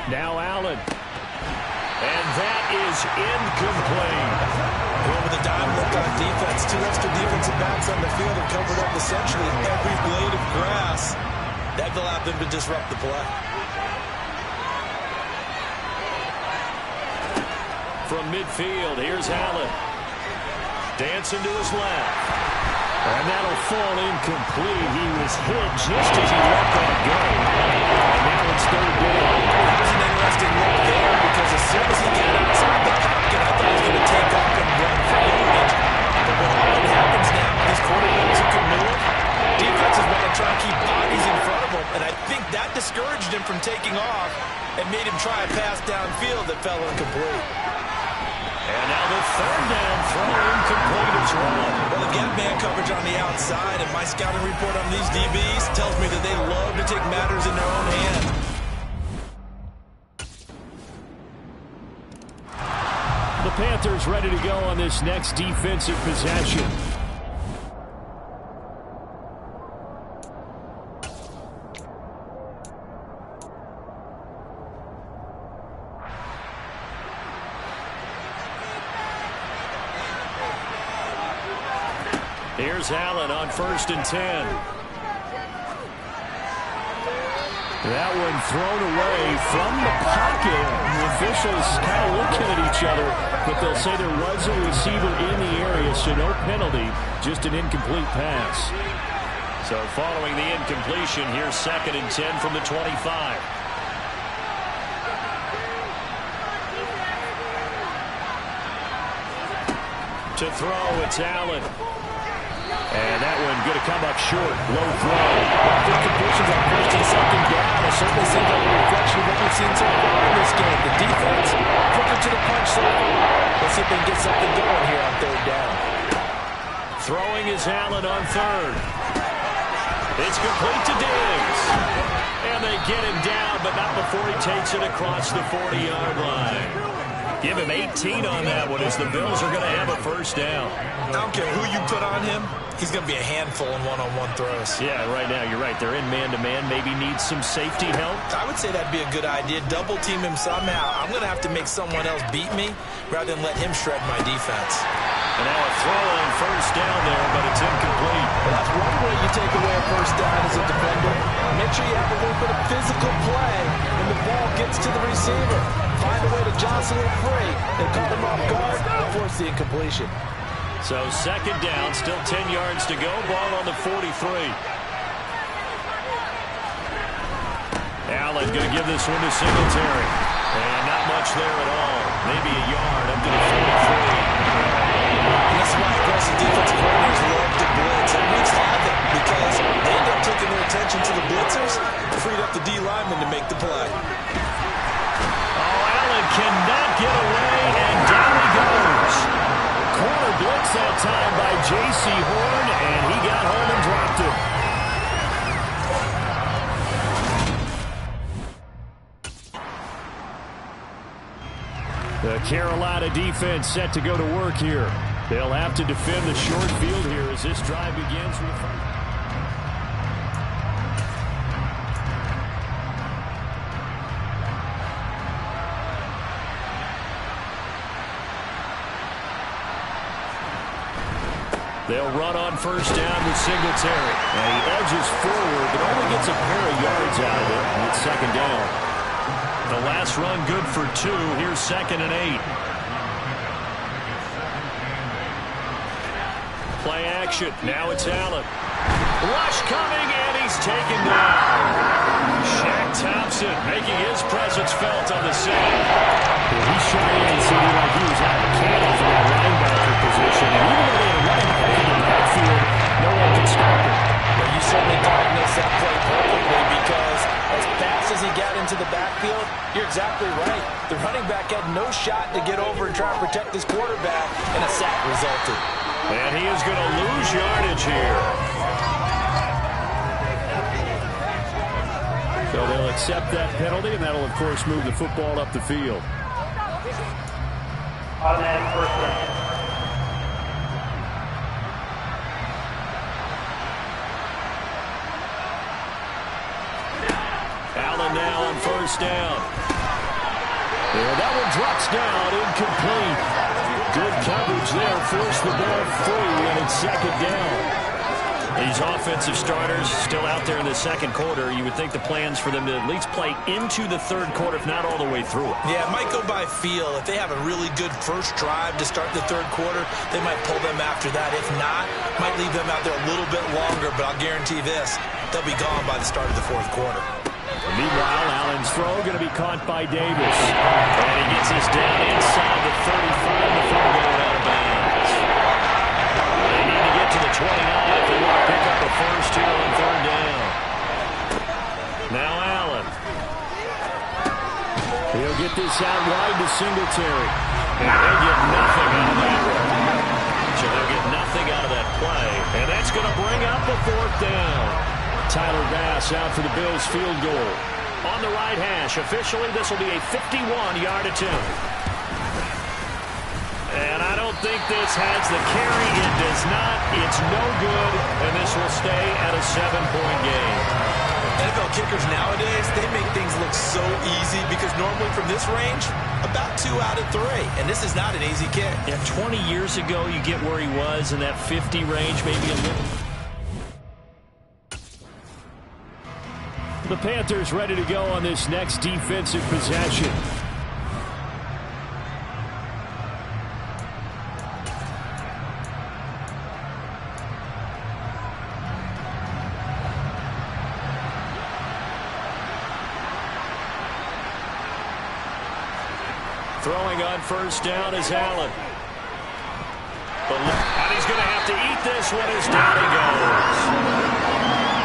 Now Allen. And that is incomplete. Going with a dime look on defense. 2 extra defensive backs on the field and covered up essentially every blade of grass. That allowed them to disrupt the play. From midfield, here's Allen. Dancing to his left. And that'll fall incomplete. He was hit just as he let that go. And now it's 3rd down. That was an interesting look there, because as soon as he got outside the pocket, I thought he was going to take off and run for yardage. But what often happens now with these quarterbacks who can move, that discouraged him from taking off and made him try a pass downfield that fell incomplete. And now the third down throw incomplete as well. Well, they've got man coverage on the outside, and my scouting report on these DBs tells me that they love to take matters in their own hands. The Panthers ready to go on this next defensive possession. Here's Allen on 1st and 10. That one thrown away from the pocket. The officials kind of looking at each other, but they'll say there was a receiver in the area, so no penalty, just an incomplete pass. So following the incompletion, here's 2nd and 10 from the 25. To throw, it's Allen. And that one going to come up short. Low throw. Well, good completions on 1st and 2nd down. It certainly seems like a reflection of what we've seen so far in this game. The defense quicker to the punch so far. Let's see if they can get something going here on 3rd down. Throwing is Allen on 3rd. It's complete to Diggs. And they get him down, but not before he takes it across the 40-yard line. Give him 18 on that one as the Bills are going to have a 1st down. I don't care who you put on him. He's going to be a handful in one-on-one throws. Yeah, right now, you're right. They're in man-to-man. Maybe needs some safety help. I would say that'd be a good idea. Double team him somehow. I'm going to have to make someone else beat me rather than let him shred my defense. And now a throw on 1st down there, but it's incomplete. Well, that's one way you take away a 1st down as a defender. Make sure you have a little bit of physical play when the ball gets to the receiver. Find a way to jostle it free. They caught him off guard and force the incompletion. So 2nd down, still 10 yards to go. Ball on the 43. Allen going to give this one to Singletary. And not much there at all. Maybe a yard up to the 43. And that's why aggressive defensive coordinators love to blitz and wreaks havoc because they end up taking their attention to the blitzers, freed up the D lineman to make the play. Cannot get away, and down he goes. Corner blitz that time by J.C. Horn, and he got home and dropped it. The Carolina defense set to go to work here. They'll have to defend the short field here as this drive begins with the first. They'll run on 1st down with Singletary. And he edges forward, but only gets a pair of yards out of it. And it's 2nd down. The last run good for 2. Here's 2nd and 8. Play action. Now it's Allen. Rush coming, and he's taken down. Shaq Thompson making his presence felt on the scene. He shot in, seeming like he was out of cannon for that linebacker position. And even though they had a running back in the backfield, no one could stop him. Well, you certainly diagnosed that play perfectly because as fast as he got into the backfield, you're exactly right. The running back had no shot to get over and try to protect his quarterback, and a sack resulted. And he is going to lose yardage here. So they'll accept that penalty, and that'll, of course, move the football up the field. Automatic 1st down. Allen now on 1st down. And that one drops down, incomplete. Good coverage there, forced the ball free, and it's 2nd down. These offensive starters still out there in the 2nd quarter. You would think the plans for them to at least play into the 3rd quarter, if not all the way through it. Yeah, it might go by feel. If they have a really good first drive to start the 3rd quarter, they might pull them after that. If not, might leave them out there a little bit longer, but I'll guarantee this, they'll be gone by the start of the 4th quarter. Meanwhile, Allen's throw going to be caught by Davis. And he gets us down inside the 35 before going out of bounds. They need to get to the 29 if they want to pick up a first here on 3rd down. Now this out wide to Singletary. And they get nothing out of that. So they'll get nothing out of that play. And that's going to bring up a 4th down. Tyler Bass out for the Bills field goal. On the right hash, officially this will be a 51-yard attempt. And I don't think this has the carry. It does not. It's no good. And this will stay at a 7-point game. NFL kickers nowadays, they make things look so easy because normally from this range, about 2 out of 3. And this is not an easy kick. Yeah, 20 years ago, you get where he was in that 50 range, maybe a little. The Panthers ready to go on this next defensive possession. Throwing on 1st down is Allen. And he's going to have to eat this one as down he goes.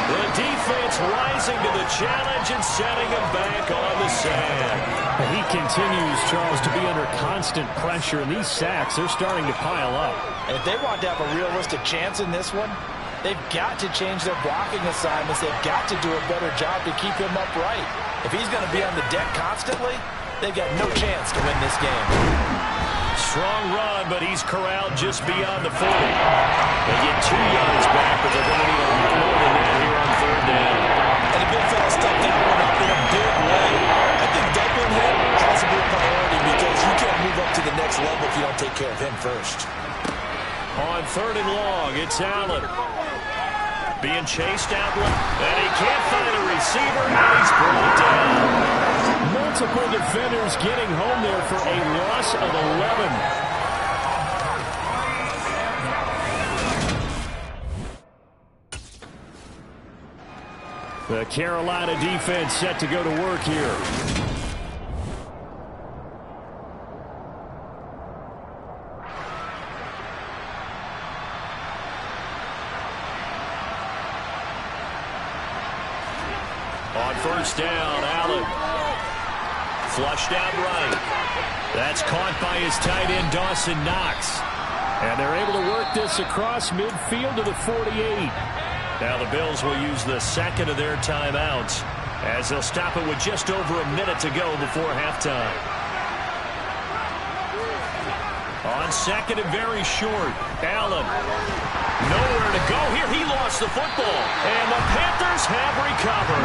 The defense rising to the challenge and setting him back on the sand. And he continues, Charles, to be under constant pressure. And these sacks, they're starting to pile up. And if they want to have a realistic chance in this one, they've got to change their blocking assignments. They've got to do a better job to keep him upright. If he's going to be on the deck constantly, they've got no chance to win this game. Strong run, but he's corralled just beyond the 40. They get 2 yards back, but they're going to need a lot more than that here on 3rd down. And the big fella stepped that one up in a big way. I think doubling him has to be a priority because you can't move up to the next level if you don't take care of him first. On 3rd and long, it's Allen. Being chased out, and he can't find a receiver, and he's brought down. Multiple defenders getting home there for a loss of 11. The Carolina defense set to go to work here. On 1st down, Allen. Flushed out right. That's caught by his tight end, Dawson Knox. And they're able to work this across midfield to the 48. Now the Bills will use the 2nd of their timeouts as they'll stop it with just over a minute to go before halftime. On 2nd and very short, Allen. Nowhere to go here. He lost the football. And the Panthers have recovered.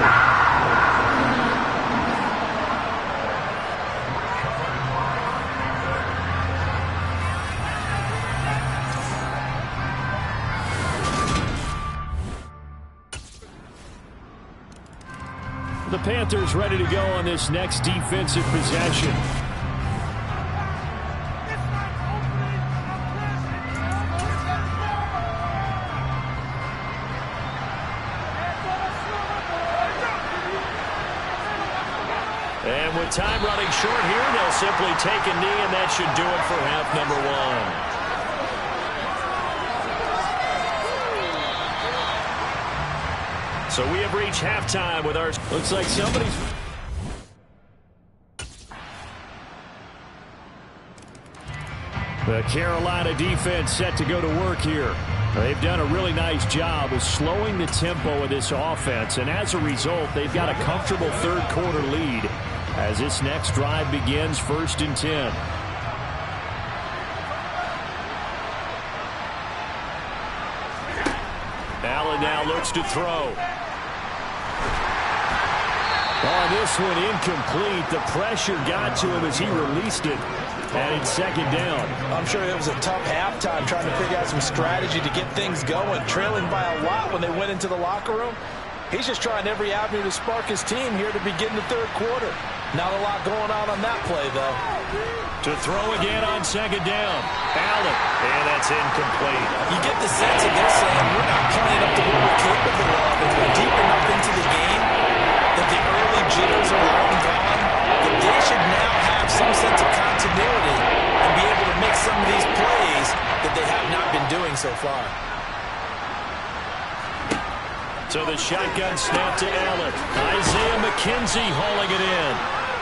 The Panthers ready to go on this next defensive possession. And with time running short here, they'll simply take a knee, and that should do it for half number 1. So we have reached halftime with our... Looks like somebody's... The Carolina defense set to go to work here. They've done a really nice job of slowing the tempo of this offense, and as a result, they've got a comfortable 3rd quarter lead as this next drive begins 1st and 10. Allen now looks to throw. On this one, incomplete. The pressure got to him as he released it. And it's 2nd down. I'm sure it was a tough halftime trying to figure out some strategy to get things going. Trailing by a lot when they went into the locker room. He's just trying every avenue to spark his team here to begin the 3rd quarter. Not a lot going on that play, though. To throw again on 2nd down. Allen. And that's incomplete. You get the sense that they're saying we're not playing up to what we're capable of. If we're deep enough into the game that the early jitters are long gone, that they should now have some sense of continuity and be able to make some of these plays that they have not been doing so far. So the shotgun snap to Allen. Isaiah McKenzie hauling it in.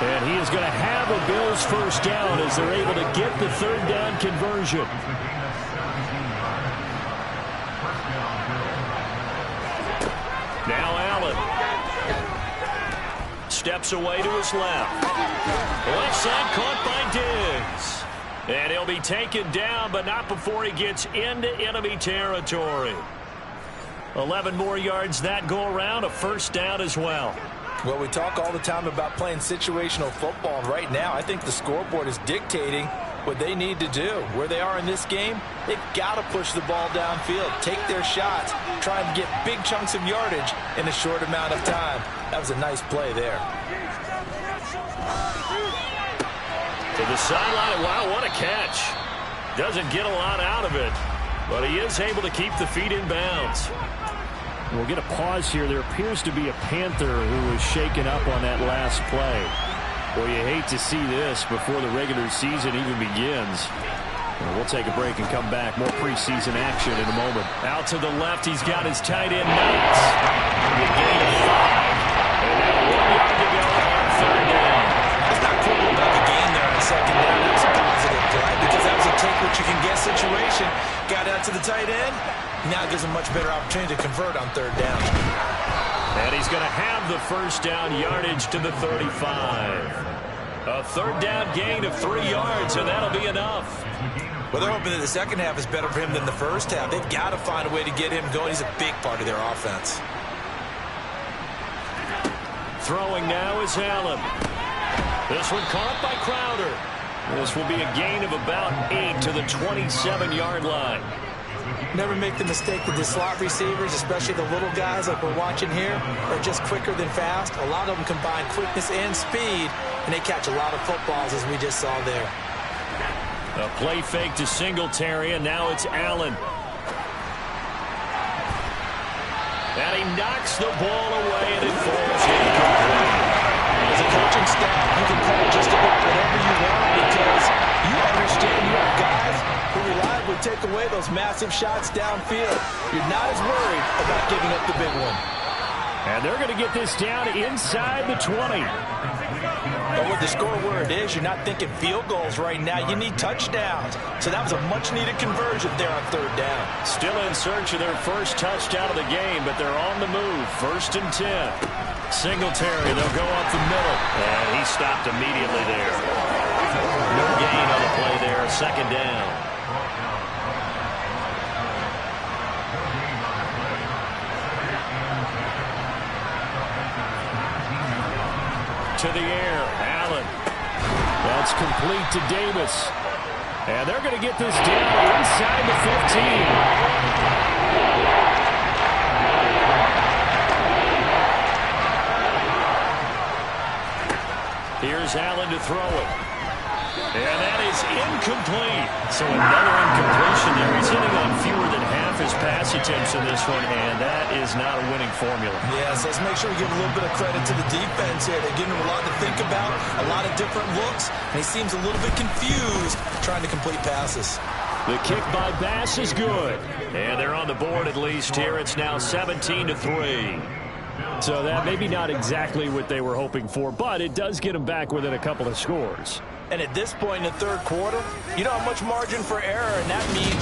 And he is going to have a Bills first down as they're able to get the third down conversion. Now Allen. Steps away to his left. Left side caught by Diggs. And he'll be taken down, but not before he gets into enemy territory. 11 more yards that go around, a first down as well. Well, we talk all the time about playing situational football, and right now I think the scoreboard is dictating what they need to do. Where they are in this game, they've got to push the ball downfield, take their shots, try and get big chunks of yardage in a short amount of time. That was a nice play there. To the sideline. Wow, what a catch. Doesn't get a lot out of it, but he is able to keep the feet in bounds. We'll get a pause here. There appears to be a Panther who was shaken up on that last play. Well, you hate to see this before the regular season even begins. We'll take a break and come back. More preseason action in a moment. Out to the left, he's got his tight end, Knights. The gain of 5. And now 1 yard to go on third down. It's not quibbling about the game there on second down. That was a positive play because that was a take-what-you-can-get situation. Got out to the tight end. Now it gives him much better opportunity to convert on third down. And he's going to have the first down, yardage to the 35. A third down gain of 3 yards, and that'll be enough. Well, they're hoping that the second half is better for him than the first half. They've got to find a way to get him going. He's a big part of their offense. Throwing now is Allen. This one caught by Crowder. This will be a gain of about 8 to the 27-yard line. Never make the mistake that the slot receivers, especially the little guys like we're watching here, are just quicker than fast. A lot of them combine quickness and speed, and they catch a lot of footballs, as we just saw there. A play fake to Singletary, and now it's Allen. And he knocks the ball away, and it falls incomplete. As a coaching staff, you can call just about whatever you want because you understand you have guys who reliably take away those massive shots downfield. You're not as worried about giving up the big one. And they're going to get this down inside the 20. But with the score where it is, you're not thinking field goals right now. You need touchdowns. So that was a much-needed conversion there on third down. Still in search of their first touchdown of the game, but they're on the move. 1st and 10. Singletary, they'll go up the middle. And he stopped immediately there. No gain on the play there. 2nd down. To the air, Allen. That's complete to Davis. And they're going to get this down inside the 15. Here's Allen to throw it. And that is incomplete. So another incompletion there. He's hitting on fewer than half his pass attempts in this one, and that is not a winning formula. Yes, let's make sure we give a little bit of credit to the defense here. They're giving him a lot to think about, a lot of different looks, and he seems a little bit confused trying to complete passes. The kick by Bass is good. And they're on the board at least here. It's now 17-3. So that maybe not exactly what they were hoping for, but it does get them back within a couple of scores. And at this point in the third quarter, you don't have much margin for error, and that means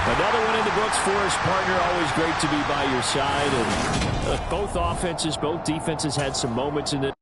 another one in the books for his partner. Always great to be by your side. And both offenses, both defenses had some moments in it.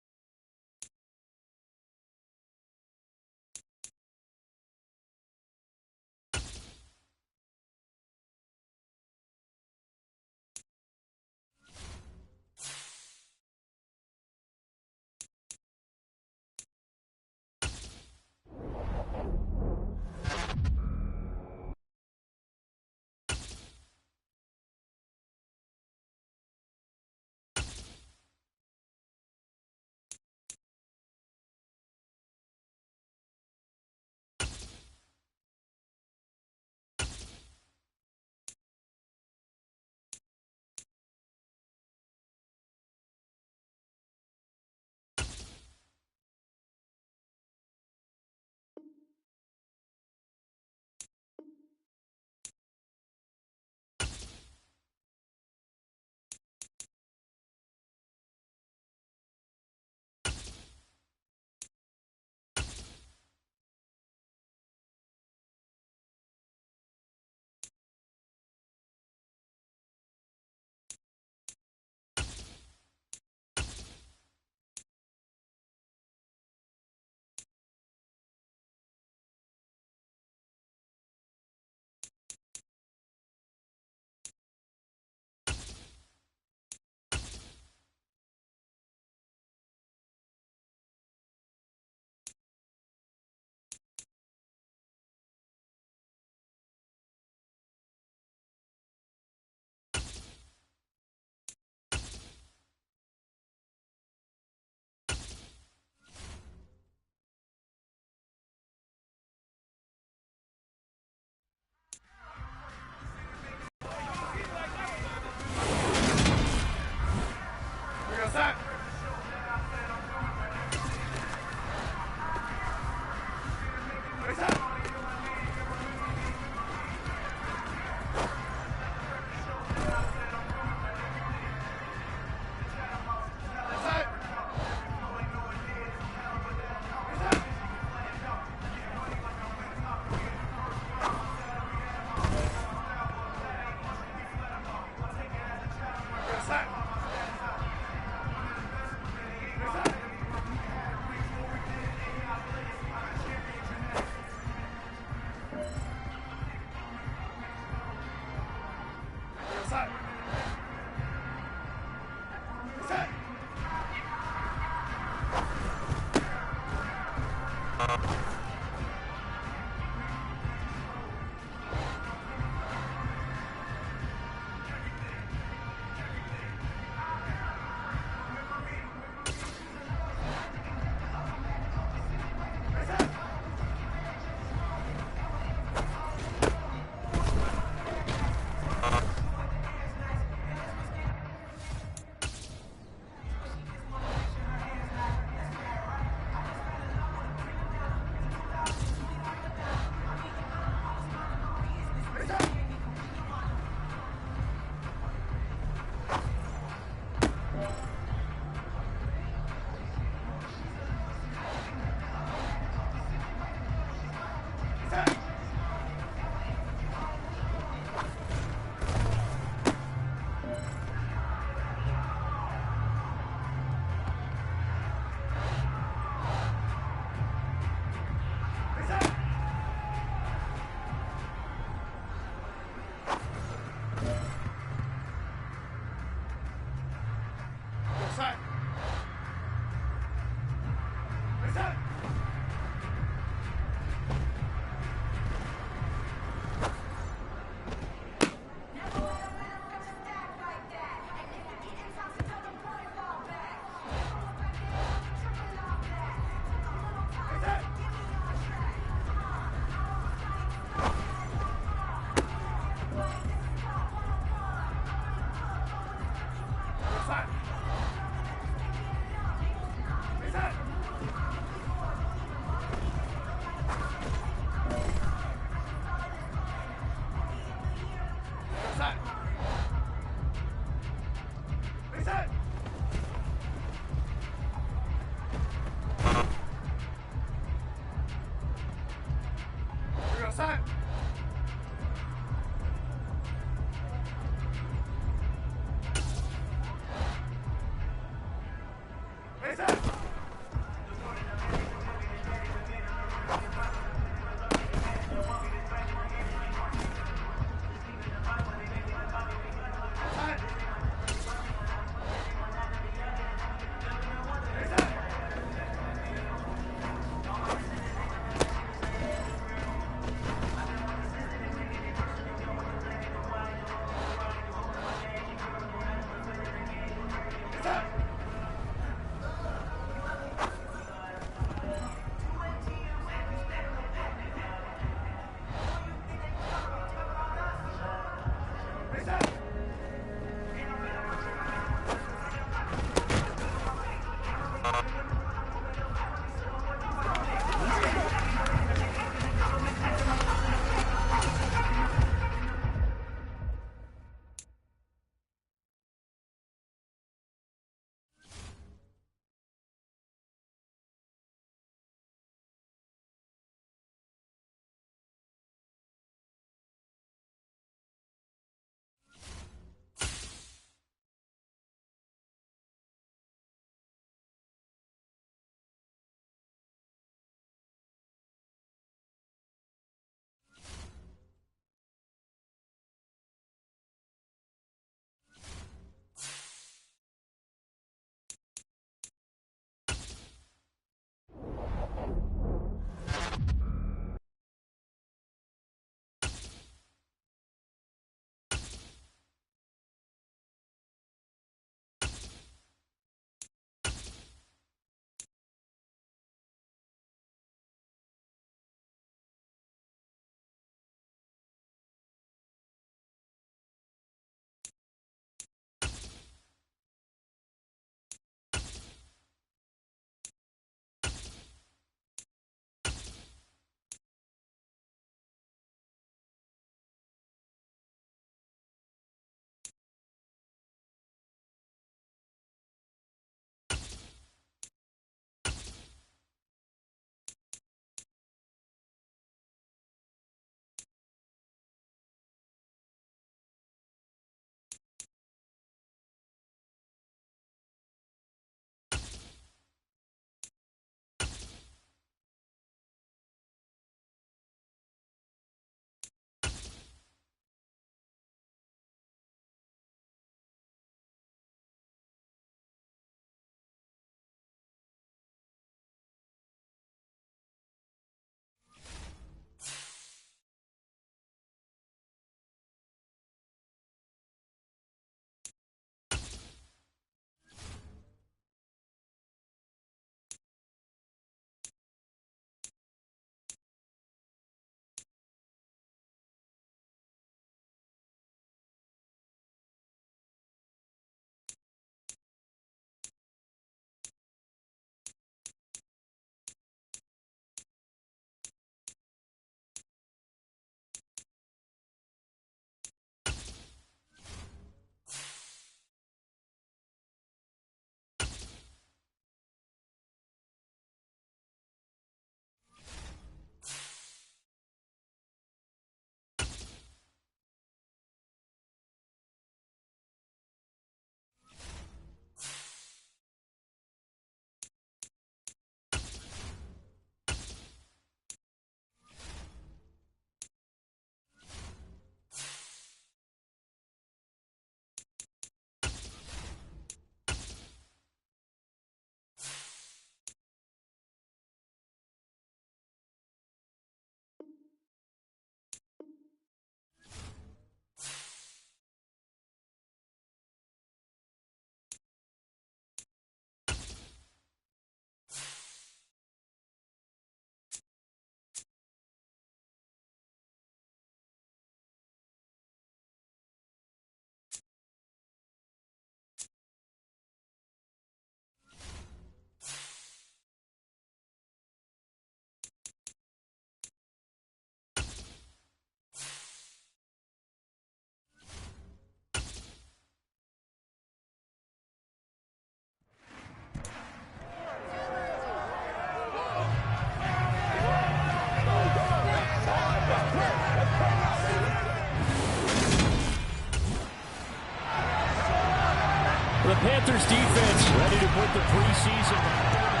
Panthers defense ready to put the preseason